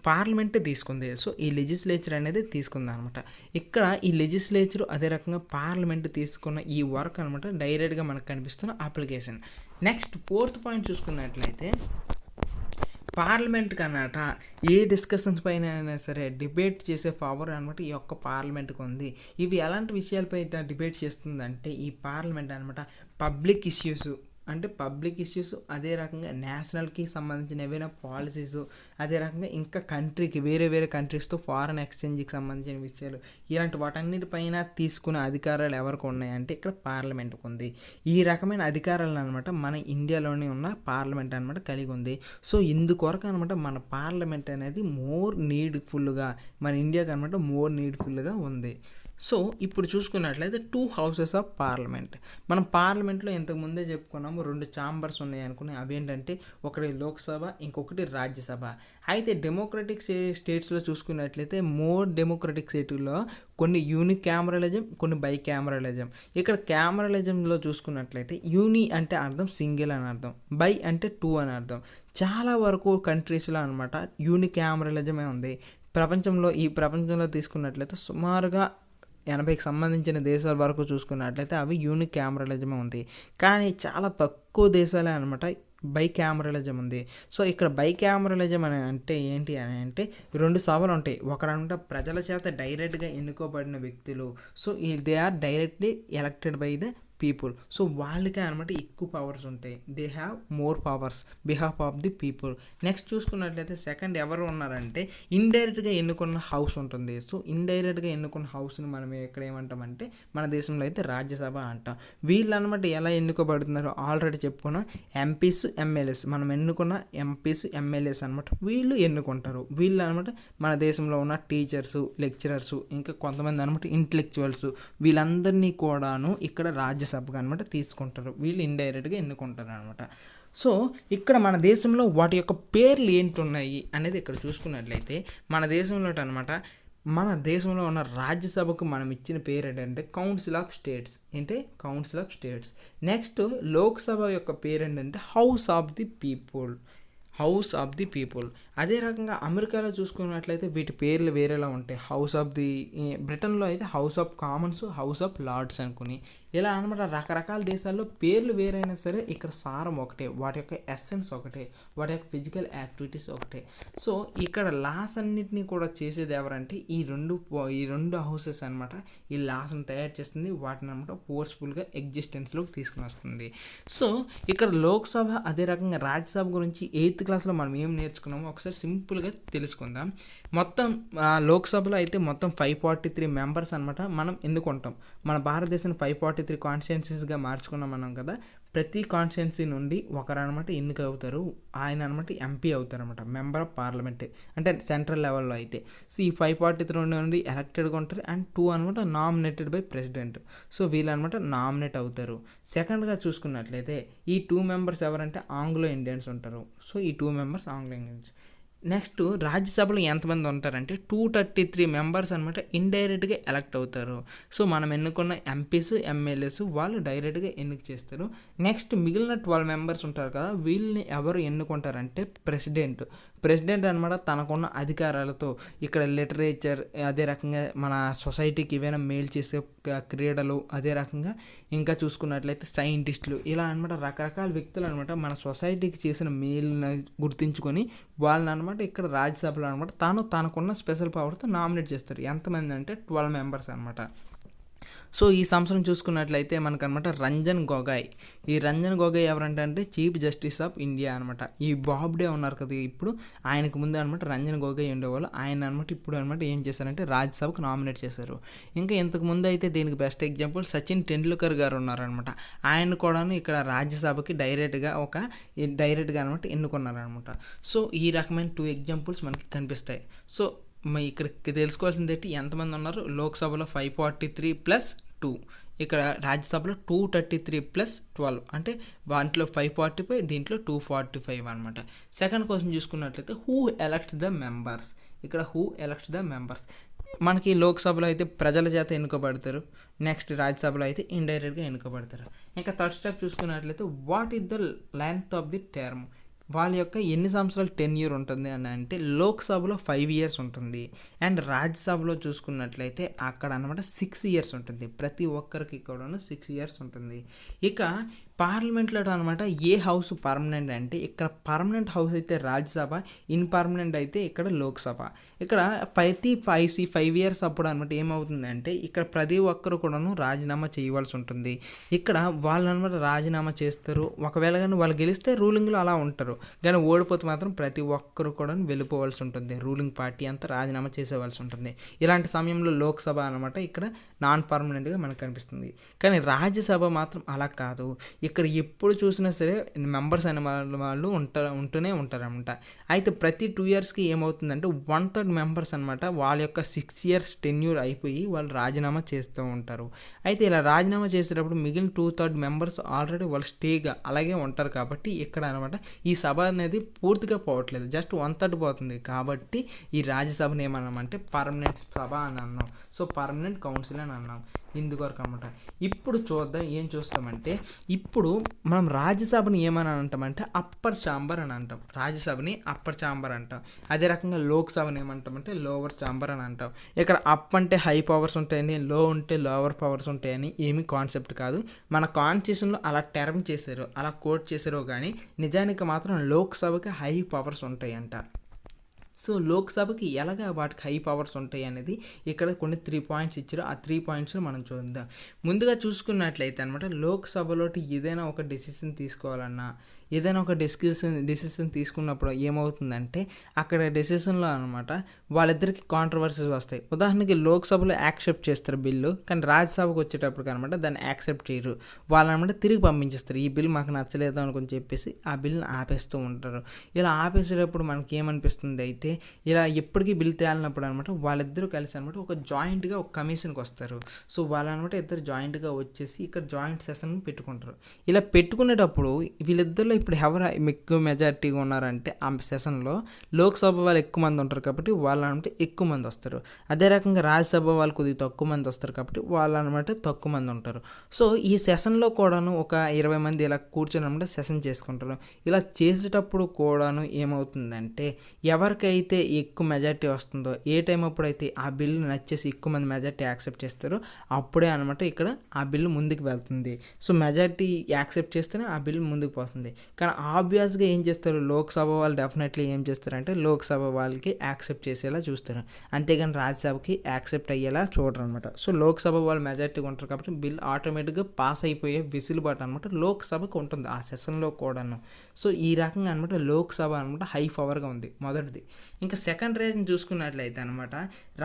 పార్లమెంట్ తీసుకుంది. సో ఈ లెజిస్లేచర్ అనేది తీసుకుంది అనమాట. ఇక్కడ ఈ లెజిస్లేచర్ అదే రకంగా పార్లమెంట్ తీసుకున్న ఈ వర్క్ అనమాట డైరెక్ట్గా మనకు కనిపిస్తున్న అప్లికేషన్. నెక్స్ట్ 4th పాయింట్ చూసుకున్నట్లయితే పార్లమెంట్ కన్నట ఏ డిస్కషన్స్ పైన అయినా సరే డిబేట్ చేసే పవర్ అనమాట ఈ యొక్క పార్లమెంట్కి ఉంది. ఇవి ఎలాంటి విషయాలపై డిబేట్ చేస్తుందంటే ఈ పార్లమెంట్ అనమాట పబ్లిక్ ఇష్యూస్, అదే రకంగా నేషనల్కి సంబంధించిన ఏవైనా పాలసీస్, అదే రకంగా ఇంకా కంట్రీకి వేరే కంట్రీస్తో ఫారెన్ ఎక్స్చేంజ్కి సంబంధించిన విషయాలు, ఇలాంటి వాటన్నిటిపైన తీసుకునే అధికారాలు ఎవరికి ఉన్నాయంటే ఇక్కడ పార్లమెంట్కి ఉంది. ఈ రకమైన అధికారాలను అనమాట మన ఇండియాలోనే ఉన్న పార్లమెంట్ అనమాట కలిగి ఉంది. సో ఇందుకొరకు అనమాట మన పార్లమెంట్ అనేది మన ఇండియాకి అనమాట మోర్ నీడ్ఫుల్గా ఉంది. సో ఇప్పుడు చూసుకున్నట్లయితే 2 houses ఆఫ్ పార్లమెంట్. మనం పార్లమెంట్లో ఇంతకుముందే చెప్పుకున్నాము 2 ఛాంబర్స్ ఉన్నాయి అనుకుని, అవేంటంటే ఒకటి లోక్సభ, ఇంకొకటి రాజ్యసభ. అయితే డెమోక్రటిక్ స్టేట్స్లో చూసుకున్నట్లయితే మోర్ డెమోక్రటిక్ స్టేట్లో కొన్ని యూని క్యామరలిజం, కొన్ని బై క్యామరలిజం. ఇక్కడ క్యామరలిజంలో చూసుకున్నట్లయితే యూని అంటే అర్థం సింగిల్ అని అర్థం, బై అంటే 2 అని అర్థం. చాలా వరకు కంట్రీస్లో అనమాట యూని క్యామరలిజమే ఉంది. ఈ ప్రపంచంలో తీసుకున్నట్లయితే సుమారుగా 80కి సంబంధించిన దేశాల వరకు చూసుకున్నట్లయితే అవి యూనిక్ క్యామరలిజమే ఉంది. కానీ చాలా తక్కువ దేశాలే అనమాట బై క్యామరలిజం ఉంది. సో ఇక్కడ బై క్యామరలిజం అని అంటే ఏంటి అని అంటే 2 సభలు ఉంటాయి. ఒకరనమాట ప్రజల చేత డైరెక్ట్గా ఎన్నుకోబడిన వ్యక్తులు, so they are directly elected by the people. So వాళ్ళకే అనమాట ఎక్కువ పవర్స్ ఉంటాయి, they have more powers behalf of the people. Next చూసుకున్నట్లయితే సెకండ్ ఎవరు ఉన్నారంటే ఇండైరెక్ట్గా ఎన్నుకున్న హౌస్ ఉంటుంది. సో ఇండైరెక్ట్గా ఎన్నుకున్న హౌస్ని మనం ఎక్కడ ఏమంటామంటే మన దేశంలో అయితే రాజ్యసభ అంటాం. వీళ్ళు అనమాట ఎలా ఎన్నుకోబడుతున్నారు ఆల్రెడీ చెప్పుకున్నాం, ఎంపీస్, ఎమ్మెల్యేస్. మనం ఎన్నుకున్న ఎంపీస్, ఎమ్మెల్యేస్ అనమాట వీళ్ళు ఎన్నుకుంటారు. వీళ్ళు అనమాట మన దేశంలో ఉన్న టీచర్స్, లెక్చరర్స్, ఇంకా కొంతమంది అనమాట ఇంటలెక్చువల్స్, వీళ్ళందరినీ కూడాను ఇక్కడ రాజ్యసభగా అనమాట తీసుకుంటారు. వీళ్ళు ఇండైరెక్ట్గా ఎన్నుకుంటారు అనమాట. సో ఇక్కడ మన దేశంలో వాటి యొక్క పేర్లు ఏంటున్నాయి అనేది ఇక్కడ చూసుకున్నట్లయితే మన దేశంలో ఉన్న రాజ్యసభకు మనం ఇచ్చిన పేరు ఏంటంటే council of states. Next Lok Sabha యొక్క పేరు ఏంటంటే హౌస్ ఆఫ్ ది పీపుల్. అదే రకంగా అమెరికాలో చూసుకున్నట్లయితే వీటి పేర్లు వేరేలా ఉంటాయి. బ్రిటన్లో అయితే House of Commons, House of Lords అనుకుని ఇలా అనమాట రకరకాల దేశాల్లో పేర్లు వేరైనా సరే ఇక్కడ సారం ఒకటే, వాటి యొక్క ఎసెన్స్ ఒకటే, వాటి యొక్క ఫిజికల్ యాక్టివిటీస్ ఒకటే. సో ఇక్కడ లాస్ అన్నిటినీ కూడా చేసేది ఎవరంటే ఈ రెండు హౌసెస్ అనమాట. ఈ లాస్ని తయారు చేస్తుంది, వాటిని అనమాట ఫోర్స్ఫుల్గా ఎగ్జిస్టెన్స్లోకి తీసుకుని వస్తుంది. సో ఇక్కడ లోక్సభ అదే రకంగా రాజ్యసభ గురించి 8th క్లాస్లో మనం ఏం నేర్చుకున్నామో ఒకసారి సింపుల్గా తెలుసుకుందాం. మొత్తం లోక్సభలో అయితే మొత్తం 543 మెంబర్స్ అనమాట మనం ఎన్నుకుంటాం. మన భారతదేశాన్ని 543 కాన్స్టిట్యున్సీస్గా మార్చుకున్నాం మనం కదా. ప్రతి కాన్స్టిట్యున్సీ నుండి ఒకరు అనమాట ఎన్నిక అవుతారు. ఆయన అనమాట ఎంపీ అవుతారు అనమాట, మెంబర్ ఆఫ్ పార్లమెంట్, అంటే సెంట్రల్ లెవెల్లో అయితే. సో ఈ 543 నుండి ఎలక్టెడ్గా ఉంటారు. అండ్ 2 అనమాట నామినేటెడ్ బై ప్రెసిడెంట్. సో వీళ్ళు అనమాట నామినేట్ అవుతారు. సెకండ్గా చూసుకున్నట్లయితే ఈ 2 మెంబర్స్ ఎవరంటే ఆంగ్లో ఇండియన్స్ ఉంటారు. సో ఈ 2 మెంబర్స్ ఆంగ్లో ఇండియన్స్. నెక్స్ట్ రాజ్యసభలో ఎంతమంది ఉంటారంటే 233 మెంబర్స్ అనమాట ఇండైరెక్ట్గా ఎలక్ట్ అవుతారు. సో మనం ఎన్నుకున్న ఎంపీస్, ఎమ్మెల్యేస్ వాళ్ళు డైరెక్ట్గా ఎన్నిక చేస్తారు. నెక్స్ట్ మిగిలిన 12 మెంబర్స్ ఉంటారు కదా, వీళ్ళని ఎవరు ఎన్నుకుంటారంటే ప్రెసిడెంట్ అనమాట తనకున్న అధికారాలతో ఇక్కడ లిటరేచర్, అదే రకంగా మన సొసైటీకి ఏవైనా మేలు చేసే క్రీడలు, అదే రకంగా ఇంకా చూసుకున్నట్లయితే సైంటిస్టులు, ఇలా అనమాట రకరకాల వ్యక్తులు అనమాట మన సొసైటీకి చేసిన మేలుని గుర్తించుకొని వాళ్ళని అనమాట ఇక్కడ రాజ్యసభలో అనమాట తనకున్న స్పెషల్ పవర్తో నామినేట్ చేస్తారు. ఎంతమంది అంటే 12 మెంబర్స్ అనమాట. సో ఈ సంవత్సరం చూసుకున్నట్లయితే మనకనమాట రంజన్ గొగోయ్ ఎవరంటే చీఫ్ జస్టిస్ ఆఫ్ ఇండియా అనమాట. ఈ బాబ్డే ఉన్నారు కదా ఇప్పుడు, ఆయనకు ముందు అనమాట రంజన్ గొగోయ్ ఉండేవాళ్ళు. ఆయన అనమాట ఇప్పుడు అనమాట ఏం చేశారంటే రాజ్యసభకు నామినేట్ చేశారు. ఇంకా ఇంతకు ముందు అయితే దీనికి బెస్ట్ ఎగ్జాంపుల్ సచిన్ టెండూల్కర్ గారు ఉన్నారనమాట. ఆయన కూడా ఇక్కడ రాజ్యసభకి డైరెక్ట్గా అనమాట ఎన్నుకున్నారనమాట. సో ఈ రకమైన 2 ఎగ్జాంపుల్స్ మనకి కనిపిస్తాయి. సో ఇక్కడ తెలుసుకోవాల్సింది ఏంటి, ఎంతమంది ఉన్నారు, లోక్సభలో 543 ప్లస్ 2, ఇక్కడ రాజ్యసభలో 233 ప్లస్ 12, అంటే దాంట్లో 545, దీంట్లో 245 అనమాట. సెకండ్ క్వశ్చన్ చూసుకున్నట్లయితే హూ ఎలక్ట్ ద మెంబర్స్, ఇక్కడ హూ ఎలక్ట్ ద మెంబర్స్. మనకి లోక్సభలో అయితే ప్రజల చేత ఎన్నుకోబడతారు, నెక్స్ట్ రాజ్యసభలో అయితే ఇండైరెక్ట్గా ఎన్నుకోబడతారు. ఇంకా థర్డ్ స్టెప్ చూసుకున్నట్లయితే what is the length of the term, వాళ్ళ యొక్క ఎన్ని సంవత్సరాలు టెన్యూర్ ఉంటుంది అని అంటే లోక్సభలో 5 ఇయర్స్ ఉంటుంది. అండ్ రాజ్యసభలో చూసుకున్నట్లయితే అక్కడ అనమాట 6 ఇయర్స్ ఉంటుంది. ప్రతి ఒక్కరికి కూడాను 6 ఇయర్స్ ఉంటుంది. ఇక పార్లమెంట్లో అనమాట ఏ హౌస్ పర్మనెంట్ అంటే ఇక్కడ పర్మనెంట్ హౌస్ అయితే రాజ్యసభ, ఇన్పర్మనెంట్ అయితే ఇక్కడ లోక్సభ. ఇక్కడ ప్రతి 5 ఇయర్స్ అప్పుడు అనమాట ఏమవుతుందంటే ఇక్కడ ప్రతి ఒక్కరు కూడాను రాజీనామా చేయవలసి ఉంటుంది. ఇక్కడ వాళ్ళు అనమాట రాజీనామా చేస్తారు. ఒకవేళ కానీ వాళ్ళు గెలిస్తే రూలింగ్లో అలా ఉంటారు, కానీ ఓడిపోతే మాత్రం ప్రతి ఒక్కరు కూడా వెళ్ళిపోవాల్సి ఉంటుంది. రూలింగ్ పార్టీ అంతా రాజీనామా చేసేవాల్సి ఉంటుంది. ఇలాంటి సమయంలో లోక్సభ అనమాట ఇక్కడ నాన్ పర్మనెంట్గా మనకు కనిపిస్తుంది. కానీ రాజ్యసభ మాత్రం అలా కాదు. ఇక్కడ ఎప్పుడు చూసినా సరే మెంబర్స్ అనే వాళ్ళు ఉంటూనే ఉంటారనమాట. అయితే ప్రతి 2 ఇయర్స్కి ఏమవుతుందంటే 1/3 మెంబర్స్ అనమాట వాళ్ళ యొక్క 6 ఇయర్స్ టెన్యూర్ అయిపోయి వాళ్ళు రాజీనామా చేస్తూ ఉంటారు. అయితే ఇలా రాజీనామా చేసేటప్పుడు మిగిలిన 2/3 మెంబర్స్ ఆల్రెడీ వాళ్ళు స్టేగా అలాగే ఉంటారు. కాబట్టి ఇక్కడ అనమాట ఈ సభ అనేది పూర్తిగా పోవట్లేదు, జస్ట్ 1/3 పోతుంది. కాబట్టి ఈ రాజ్యసభను ఏమన్నామంటే పర్మనెంట్ సభ అని అన్నాం. సో పర్మనెంట్ కౌన్సిల్ అని అన్నాం ఇందుకొరకు అనమాట. ఇప్పుడు చూద్దాం, ఏం చూస్తామంటే ఇప్పుడు మనం రాజ్యసభని ఏమని అంటామంటే అప్పర్ ఛాంబర్ అని అంటాం. రాజ్యసభని అప్పర్ ఛాంబర్ అంటాం. అదే రకంగా లోక్సభని ఏమంటామంటే లోవర్ ఛాంబర్ అని అంటాం. ఇక్కడ అప్ అంటే హై పవర్స్ ఉంటాయని, లో ఉంటే లోవర్ పవర్స్ ఉంటాయని ఏమీ కాన్సెప్ట్ కాదు. మన కాన్స్టిట్యూషన్లో అలా టర్మ్ చేశారు, అలా కోట్ చేశారో కానీ నిజానికి మాత్రం లోక్సభకి హై పవర్స్ ఉంటాయంట. సో లోక్సభకి ఎలాగా వాటికి హై పవర్స్ ఉంటాయి అనేది ఇక్కడ కొన్ని 3 పాయింట్స్ ఇచ్చారు. ఆ 3 పాయింట్స్ మనం చూద్దాం. ముందుగా చూసుకున్నట్లయితే అనమాట లోక్సభలోటి ఏదైనా ఒక డెసిషన్ తీసుకోవాలన్నా, ఏదైనా ఒక డెసిషన్ తీసుకున్నప్పుడు ఏమవుతుందంటే అక్కడ డెసిషన్లో అనమాట వాళ్ళిద్దరికి కాంట్రవర్సీస్ వస్తాయి. ఉదాహరణకి లోక్సభలో యాక్సెప్ట్ చేస్తారు బిల్లు, కానీ రాజ్యసభకు వచ్చేటప్పుడు అనమాట దాన్ని యాక్సెప్ట్ చేయరు. వాళ్ళనమాట తిరిగి పంపించేస్తారు. ఈ బిల్ మాకు నచ్చలేదు అనుకుని చెప్పేసి ఆ బిల్ని ఆపేస్తూ ఉంటారు. ఇలా ఆపేసేటప్పుడు మనకి ఏమనిపిస్తుంది అయితే ఇలా ఎప్పటికీ బిల్ తేలినప్పుడు అనమాట వాళ్ళిద్దరూ కలిసి అనమాట ఒక జాయింట్గా ఒక కమిషన్కి వస్తారు. సో వాళ్ళనమాట ఇద్దరు జాయింట్గా వచ్చేసి ఇక్కడ జాయింట్ సెషన్ పెట్టుకుంటారు. ఇలా పెట్టుకునేటప్పుడు వీళ్ళిద్దరిలో ఇప్పుడు ఎవరు ఎక్కువ మెజారిటీగా ఉన్నారంటే ఆ సెషన్లో లోక్సభ వాళ్ళు ఎక్కువ మంది ఉంటారు కాబట్టి వాళ్ళు అనమాట ఎక్కువ మంది వస్తారు. అదే రకంగా రాజ్యసభ వాళ్ళు కొద్దిగా తక్కువ మంది వస్తారు కాబట్టి వాళ్ళు అనమాట తక్కువ మంది ఉంటారు. సో ఈ సెషన్లో కూడాను ఒక 20 మంది ఇలా కూర్చొని అనమాట సెషన్ చేసుకుంటారు. ఇలా చేసేటప్పుడు కూడాను ఏమవుతుందంటే ఎవరికైతే ఎక్కువ మెజారిటీ వస్తుందో, ఏ టైం అప్పుడైతే ఆ బిల్లు నచ్చేసి ఎక్కువ మంది మెజారిటీ యాక్సెప్ట్ చేస్తారో అప్పుడే అనమాట ఇక్కడ ఆ బిల్లు ముందుకు వెళ్తుంది. సో మెజారిటీ యాక్సెప్ట్ చేస్తేనే ఆ బిల్లు ముందుకు పోతుంది. కానీ ఆబ్వియస్గా ఏం చేస్తారు, లోక్సభ వాళ్ళు డెఫినెట్లీ ఏం చేస్తారంటే లోక్సభ వాళ్ళకి యాక్సెప్ట్ చేసేలా చూస్తారు, అంతేగాని రాజ్యసభకి యాక్సెప్ట్ అయ్యేలా చూడరు అనమాట. సో లోక్సభ వాళ్ళు మెజార్టీగా ఉంటారు కాబట్టి బిల్ ఆటోమేటిక్గా పాస్ అయిపోయే వెసులుబాటు అనమాట లోక్సభకి ఉంటుంది ఆ సెషన్లో కూడాను. సో ఈ రకంగా అనమాట లోక్సభ అనమాట హై పవర్గా ఉంది మొదటిది. ఇంకా సెకండ్ రీజన్ చూసుకున్నట్లయితే అనమాట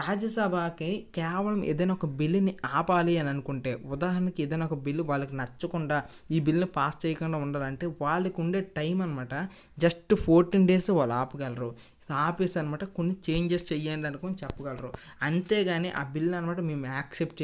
రాజ్యసభకి కేవలం ఏదైనా ఒక బిల్లుని ఆపాలి అని అనుకుంటే, ఉదాహరణకి ఏదైనా ఒక బిల్లు వాళ్ళకి నచ్చకుండా ఈ బిల్లుని పాస్ చేయకుండా ఉండాలంటే వాళ్ళకి ఉండే టైం అనమాట జస్ట్ 14 days వాళ్ళు ఆపగలరు. ఆపేసి అనమాట కొన్ని చేంజెస్ చెయ్యండి అనుకొని చెప్పగలరు, అంతేగాని ఆ బిల్ అనమాట మేము యాక్సెప్ట్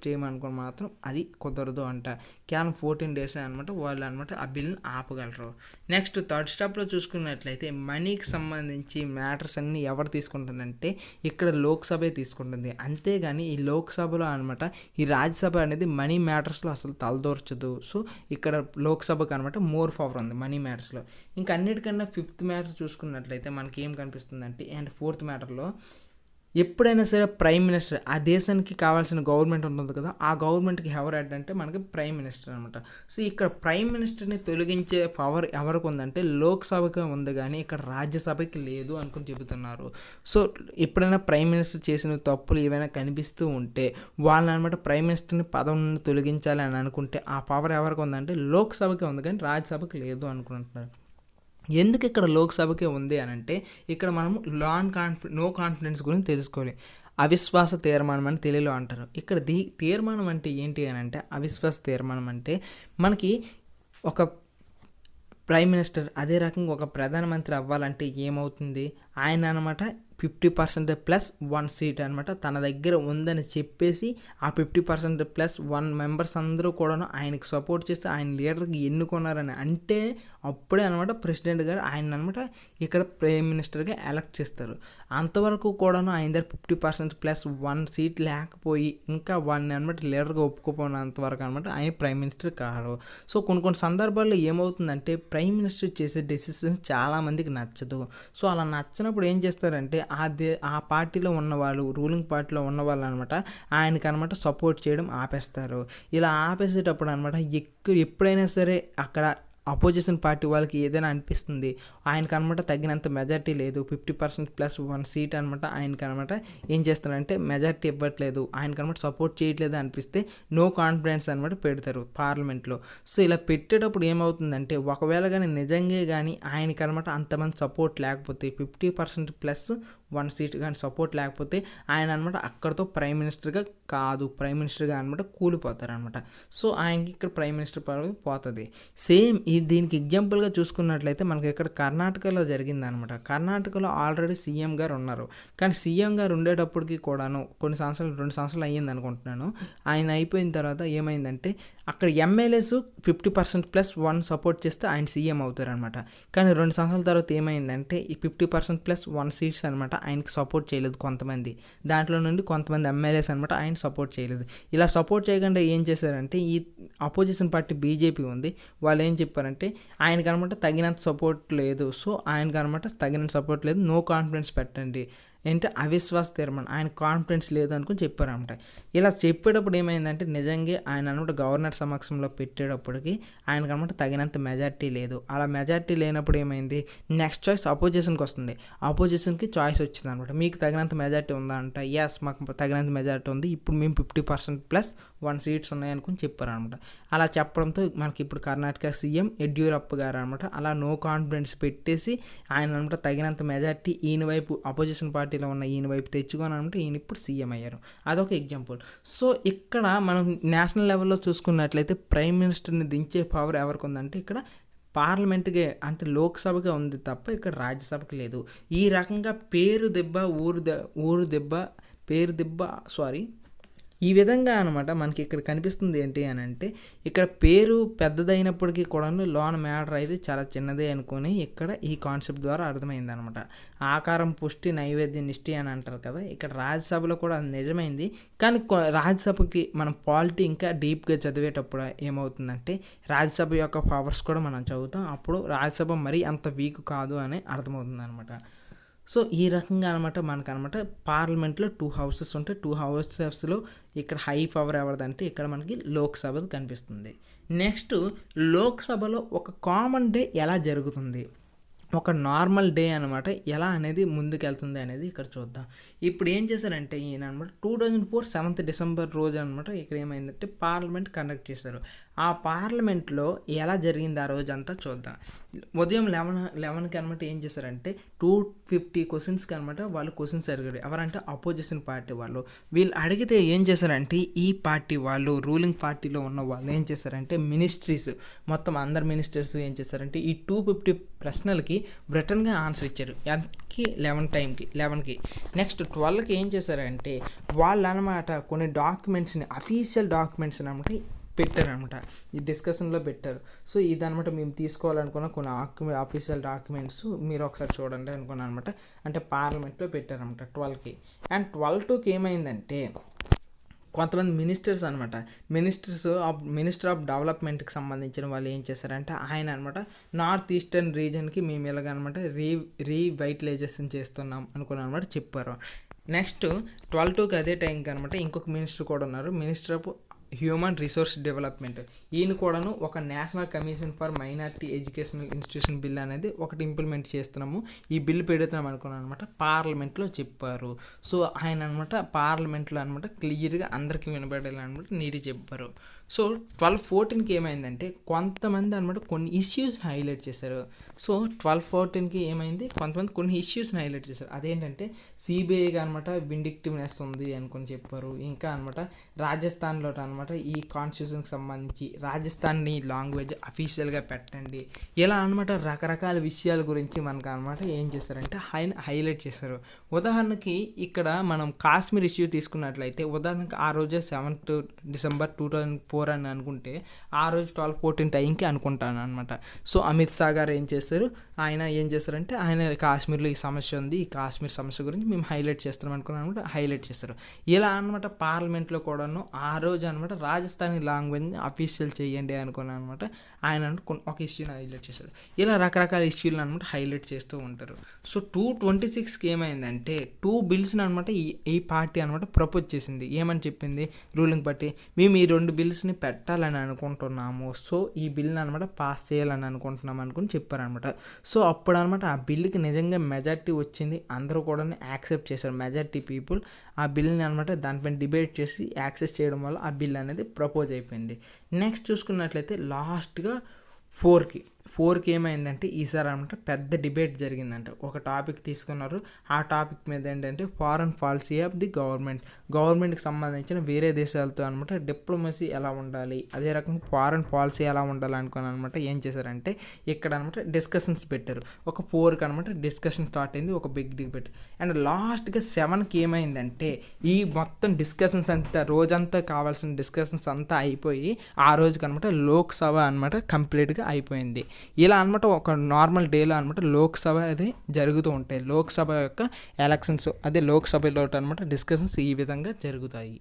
చేయము అనుకుని మాత్రం అది కుదరదు అంట. కేవలం 14 days అనమాట వాళ్ళు అనమాట ఆ బిల్ని ఆపగలరు. నెక్స్ట్ థర్డ్ స్టెప్లో చూసుకున్నట్లయితే మనీకి సంబంధించి మ్యాటర్స్ అన్నీ ఎవరు తీసుకుంటారంటే ఇక్కడ లోక్సభే తీసుకుంటుంది, అంతేగాని ఈ లోక్సభలో అనమాట ఈ రాజ్యసభ అనేది మనీ మ్యాటర్స్లో అసలు తలదూర్చదు. సో ఇక్కడ లోక్సభకు అనమాట మోర్ పవర్ ఉంది మనీ మ్యాటర్స్లో. ఇంకా అన్నిటికన్నా ఫిఫ్త్ మ్యాటర్ చూసుకున్నట్లయితే మనకి ఏం కనిపిస్తుందంటే, అండ్ ఫోర్త్ మ్యాటర్లో ఎప్పుడైనా సరే ప్రైమ్ మినిస్టర్ ఆ దేశానికి కావాల్సిన గవర్నమెంట్ ఉంటుంది కదా, ఆ గవర్నమెంట్కి ఎవరు హెడ్ అంటే మనకి ప్రైమ్ మినిస్టర్ అనమాట. సో ఇక్కడ ప్రైమ్ మినిస్టర్ని తొలగించే పవర్ ఎవరికి ఉందంటే లోక్సభకి ఉంది, కానీ ఇక్కడ రాజ్యసభకి లేదు అనుకుని చెబుతున్నారు. సో ఎప్పుడైనా ప్రైమ్ మినిస్టర్ చేసిన తప్పులు ఏవైనా కనిపిస్తూ ఉంటే వాళ్ళని అనమాట ప్రైమ్ మినిస్టర్ని పదవి నుండి తొలగించాలి అని అనుకుంటే ఆ పవర్ ఎవరికి ఉందంటే లోక్సభకి ఉంది, కానీ రాజ్యసభకి లేదు అనుకుంటున్నారు. ఎందుకు ఇక్కడ లోక్సభకే ఉంది అని అంటే ఇక్కడ మనం నో కాన్ఫిడెన్స్ గురించి తెలుసుకోవాలి. అవిశ్వాస తీర్మానం అని తెలుగులో అంటారు. ఇక్కడ తీర్మానం అంటే ఏంటి అని అంటే అవిశ్వాస తీర్మానం అంటే మనకి ఒక ప్రైమ్ మినిస్టర్ అదే రకంగా ఒక ప్రధానమంత్రి అవ్వాలంటే ఏమవుతుంది, ఆయన అనమాట 50% ప్లస్ 1 seat అనమాట తన దగ్గర ఉందని చెప్పేసి ఆ 50% ప్లస్ 1 members అందరూ కూడాను ఆయనకి సపోర్ట్ చేసి ఆయన లీడర్కి ఎన్నుకున్నారని అంటే అప్పుడే అనమాట ప్రెసిడెంట్ గారు ఆయన అనమాట ఇక్కడ ప్రైమ్ మినిస్టర్గా ఎలక్ట్ చేస్తారు. అంతవరకు కూడాను ఆయన దగ్గర 50% ప్లస్ 1 seat లేకపోయి ఇంకా వాడిని అనమాట లీడర్గా ఒప్పుకోపోయినంత వరకు అనమాట ఆయన ప్రైమ్ మినిస్టర్ కారు. సో కొన్ని సందర్భాల్లో ఏమవుతుందంటే ప్రైమ్ మినిస్టర్ చేసే డెసిషన్స్ చాలామందికి నచ్చదు. సో అలా నచ్చినప్పుడు ఏం చేస్తారంటే ఆ పార్టీలో ఉన్నవాళ్ళు, రూలింగ్ పార్టీలో ఉన్నవాళ్ళు అనమాట ఆయనకి అనమాట సపోర్ట్ చేయడం ఆపేస్తారు. ఇలా ఆపేసేటప్పుడు అనమాట ఎప్పుడైనా సరే అక్కడ అపోజిషన్ పార్టీ వాళ్ళకి ఏదైనా అనిపిస్తుంది ఆయనకు అనమాట తగినంత మెజార్టీ లేదు, 50% ప్లస్ 1 seat అనమాట ఆయనకి అనమాట ఏం చేస్తారంటే మెజార్టీ ఇవ్వట్లేదు, ఆయనకు అనమాట సపోర్ట్ చేయట్లేదు అనిపిస్తే నో కాన్ఫిడెన్స్ అనమాట పెడతారు పార్లమెంట్లో. సో ఇలా పెట్టేటప్పుడు ఏమవుతుందంటే ఒకవేళ కానీ నిజంగా కానీ ఆయనకి అనమాట అంతమంది సపోర్ట్ లేకపోతే 50% ప్లస్ 1 seat కానీ సపోర్ట్ లేకపోతే ఆయన అనమాట అక్కడితో ప్రైమ్ మినిస్టర్గా అనమాట కూలిపోతారు అనమాట. సో ఆయనకి ఇక్కడ ప్రైమ్ మినిస్టర్ పదవి పోతుంది. సేమ్ దీనికి ఎగ్జాంపుల్గా చూసుకున్నట్లయితే మనకి ఇక్కడ కర్ణాటకలో జరిగిందనమాట. కర్ణాటకలో ఆల్రెడీ సీఎం గారు ఉన్నారు, కానీ సీఎం గారు ఉండేటప్పటికి కూడాను 2 సంవత్సరాలు అయ్యింది అనుకుంటున్నాను. ఆయన అయిపోయిన తర్వాత ఏమైందంటే అక్కడ ఎమ్మెల్యేస్ 50% ప్లస్ 1 సపోర్ట్ చేస్తే ఆయన సీఎం అవుతారనమాట. కానీ 2 సంవత్సరాల తర్వాత ఏమైందంటే ఈ 50% ప్లస్ 1 seats అనమాట ఆయనకి సపోర్ట్ చేయలేదు కొంతమంది, దాంట్లో నుండి కొంతమంది ఎమ్మెల్యేస్ అనమాట ఆయన సపోర్ట్ చేయలేదు. ఇలా సపోర్ట్ చేయకుండా ఏం చేశారంటే ఈ అపోజిషన్ పార్టీ బీజేపీ ఉంది, వాళ్ళు ఏం చెప్పారంటే ఆయనకు అనమాట తగినంత సపోర్ట్ లేదు, సో ఆయనకు అనమాట తగినంత సపోర్ట్ లేదు, నో కాన్ఫిడెన్స్ పెట్టండి ఏంటంటే అవిశ్వాస తీర్మానం, ఆయన కాన్ఫిడెన్స్ లేదు అనుకుని చెప్పారనమాట. ఇలా చెప్పేటప్పుడు ఏమైందంటే నిజంగా ఆయన అనమాట గవర్నర్ సమక్షంలో పెట్టేటప్పటికి ఆయనకు అనమాట తగినంత మెజార్టీ లేదు. అలా మెజార్టీ లేనప్పుడు ఏమైంది, నెక్స్ట్ చాయిస్ అపోజిషన్కి వస్తుంది. అపోజిషన్కి చాయిస్ వచ్చింది అనమాట, మీకు తగినంత మెజార్టీ ఉందా అంటే ఎస్ మాకు తగినంత మెజార్టీ ఉంది, ఇప్పుడు మేము 50% ప్లస్ 1 seats ఉన్నాయనుకుని చెప్పారనమాట. అలా చెప్పడంతో మనకి ఇప్పుడు కర్ణాటక సీఎం యడ్యూరప్ప గారు అనమాట అలా నో కాన్ఫిడెన్స్ పెట్టేసి ఆయన అనమాట తగినంత మెజార్టీ ఈయన వైపు అపోజిషన్ పార్టీలో ఉన్న ఈయన వైపు తెచ్చుకొని అనమాట ఈయన ఇప్పుడు సీఎం అయ్యారు. అదొక ఎగ్జాంపుల్. సో ఇక్కడ మనం నేషనల్ లెవెల్లో చూసుకున్నట్లయితే ప్రైమ్ మినిస్టర్ని దించే పవర్ ఎవరికి ఉందంటే ఇక్కడ పార్లమెంట్కే అంటే లోక్సభగా ఉంది తప్ప ఇక్కడ రాజ్యసభకి లేదు. ఈ రకంగా పేరు దెబ్బ ఈ విధంగా అనమాట మనకి ఇక్కడ కనిపిస్తుంది ఏంటి అని అంటే ఇక్కడ పేరు పెద్దదైనప్పటికీ కూడా లోన మ్యాటర్ అయితే చాలా చిన్నదే అనుకొని ఇక్కడ ఈ కాన్సెప్ట్ ద్వారా అర్థమైంది అనమాట. ఆకారం పుష్టి నైవేద్యం నిష్టి అని అంటారు కదా, ఇక్కడ రాజ్యసభలో కూడా అది నిజమైంది. కానీ రాజ్యసభకి మనం పాలిటీ ఇంకా డీప్గా చదివేటప్పుడు ఏమవుతుందంటే రాజ్యసభ యొక్క పవర్స్ కూడా మనం చదువుతాం, అప్పుడు రాజ్యసభ మరీ అంత వీక్ కాదు అని అర్థమవుతుంది అనమాట. సో ఈ రకంగా అనమాట మనకనమాట పార్లమెంట్లో 2 హౌసెస్ ఉంటాయి. 2 హౌసెస్లో ఇక్కడ హై పవర్ ఎవరిదంటే ఇక్కడ మనకి లోక్సభ కనిపిస్తుంది. నెక్స్ట్ లోక్సభలో ఒక కామన్ డే ఎలా జరుగుతుంది, ఒక నార్మల్ డే అనమాట ఎలా అనేది ముందుకెళ్తుంది అనేది ఇక్కడ చూద్దాం. ఇప్పుడు ఏం చేశారంటే ఈయన అనమాట 2004 7th డిసెంబర్ రోజు అనమాట ఇక్కడ ఏమైందంటే పార్లమెంట్ కండక్ట్ చేశారు. ఆ పార్లమెంట్లో ఎలా జరిగింది ఆ రోజు అంతా చూద్దాం. ఉదయం 11కి అనమాట ఏం చేశారంటే 250 క్వశ్చన్స్కి అనమాట వాళ్ళు క్వశ్చన్స్ అడిగారు. ఎవరంటే అపోజిషన్ పార్టీ వాళ్ళు. వీళ్ళు అడిగితే ఏం చేశారంటే ఈ పార్టీ వాళ్ళు రూలింగ్ పార్టీలో ఉన్న వాళ్ళు ఏం చేశారంటే మినిస్ట్రీస్ మొత్తం అందరు మినిస్టర్స్ ఏం చేశారంటే ఈ 250 ప్రశ్నలకి బ్రిటన్గా ఆన్సర్ ఇచ్చారు. ఎంతకి 11కి. నెక్స్ట్ 12కి ఏం చేశారంటే వాళ్ళు అనమాట కొన్ని డాక్యుమెంట్స్ని అఫీషియల్ డాక్యుమెంట్స్ని అనమాట పెట్టారనమాట, ఈ డిస్కషన్లో పెట్టారు. సో ఇదనమాట మేము తీసుకోవాలనుకున్న కొన్ని ఆఫీషియల్ డాక్యుమెంట్స్ మీరు ఒకసారి చూడండి అనుకున్నాను అనమాట. అంటే పార్లమెంట్లో పెట్టారనమాట 12కి. అండ్ 12-2కి ఏమైందంటే కొంతమంది మినిస్టర్స్ అనమాట మినిస్టర్ ఆఫ్ డెవలప్మెంట్కి సంబంధించిన వాళ్ళు ఏం చేశారంటే ఆయన అనమాట నార్త్ ఈస్టర్న్ రీజన్కి మేము ఇలాగనమాట రీవైటలైజేషన్ చేస్తున్నాం అనుకున్నాను అనమాట చెప్పారు. నెక్స్ట్ 12-2కి అదే టైంకి అనమాట ఇంకొక మినిస్టర్ కూడా ఉన్నారు, minister of human resource development. ఈయన కూడాను ఒక national commission for minority educational institution bill అనేది ఒకటి ఇంప్లిమెంట్ చేస్తున్నాము, ఈ బిల్ పెడుతున్నాం అనుకున్నాను అనమాట పార్లమెంట్లో చెప్పారు. సో ఆయన అనమాట పార్లమెంట్లో అనమాట క్లియర్గా అందరికీ వినపడేలా అనమాట నీటి చెప్పారు. సో 12-14కి ఏమైందంటే కొంతమంది అనమాట కొన్ని ఇష్యూస్ని హైలైట్ చేశారు. సో 12-14కి ఏమైంది కొంతమంది కొన్ని ఇష్యూస్ని హైలైట్ చేశారు. అదేంటంటే సిబిఐగా అనమాట విండిక్టివ్నెస్ ఉంది అనుకుని చెప్పారు. ఇంకా అనమాట రాజస్థాన్లో అనమాట ఈ కాన్స్టిట్యూషన్కి సంబంధించి రాజస్థాన్ని లాంగ్వేజ్ అఫీషియల్గా పెట్టండి, ఇలా అనమాట రకరకాల విషయాల గురించి మనకు అనమాట ఏం చేశారంటే హైలైట్ చేశారు. ఉదాహరణకి ఇక్కడ మనం కాశ్మీర్ ఇష్యూ తీసుకున్నట్లయితే ఉదాహరణకి ఆ రోజే 7th డిసెంబర్ 2004 అని అనుకుంటే ఆ రోజు 12-14 టైంకి అనుకుంటాను అనమాట. సో అమిత్ షా గారు ఏం చేశారు, ఆయన ఏం చేశారంటే ఆయన కాశ్మీర్లో ఈ సమస్య ఉంది, ఈ కాశ్మీర్ సమస్య గురించి మేము హైలైట్ చేస్తాం అనుకున్నాను అనమాట, హైలైట్ చేస్తారు. ఇలా అనమాట పార్లమెంట్లో కూడాను ఆ రోజు అనమాట రాజస్థానీ లాంగ్వేజ్ని అఫీషియల్ చేయండి అనుకున్నాను అనమాట. ఆయన ఒక ఇష్యూని హైలైట్ చేశారు. ఇలా రకరకాల ఇష్యూలను అనమాట హైలైట్ చేస్తూ ఉంటారు. సో 226కి ఏమైందంటే 2 బిల్స్ని అనమాట ఈ పార్టీ అనమాట ప్రపోజ్ చేసింది. ఏమని చెప్పింది రూలింగ్ పార్టీ, మేము ఈ 2 బిల్స్ని పెట్టాలని అనుకుంటున్నాము, సో ఈ బిల్ని అనమాట పాస్ చేయాలని అనుకుంటున్నాం అనుకుని చెప్పారనమాట. సో అప్పుడు అనమాట ఆ బిల్లుకి నిజంగా మెజారిటీ వచ్చింది, అందరూ కూడా యాక్సెప్ట్ చేశారు. మెజారిటీ పీపుల్ ఆ బిల్ని అనమాట దానిపైన డిబేట్ చేసి యాక్సెస్ చేయడం వల్ల ఆ బిల్ అనేది ప్రపోజ్ అయిపోయింది. నెక్స్ట్ చూసుకున్నట్లయితే లాస్ట్గా 4కి ఏమైందంటే ఈసారి అనమాట పెద్ద డిబేట్ జరిగిందంట. ఒక టాపిక్ తీసుకున్నారు, ఆ టాపిక్ మీద ఏంటంటే ఫారెన్ పాలసీ ఆఫ్ ది గవర్నమెంట్కి సంబంధించిన వేరే దేశాలతో అనమాట డిప్లొమసీ ఎలా ఉండాలి, అదే రకంగా ఫారెన్ పాలసీ ఎలా ఉండాలి అనుకుని అనమాట ఏం చేశారంటే ఇక్కడ అనమాట డిస్కషన్స్ పెట్టారు. ఒక 4కి అనమాట డిస్కషన్ స్టార్ట్ అయింది, ఒక బిగ్ డిబేట్. అండ్ లాస్ట్గా 7కి ఏమైందంటే ఈ మొత్తం డిస్కషన్స్ అంతా రోజంతా కావాల్సిన డిస్కషన్స్ అంతా అయిపోయి ఆ రోజుకి అనమాట లోక్సభ అనమాట కంప్లీట్గా అయిపోయింది. ఇలా అనమాట ఒక నార్మల్ డేలో అనమాట లోక్సభ అది జరుగుతూ ఉంటాయి. లోక్సభ యొక్క ఎలక్షన్స్ అదే లోక్సభలో అనమాట డిస్కషన్స్ ఈ విధంగా జరుగుతాయి.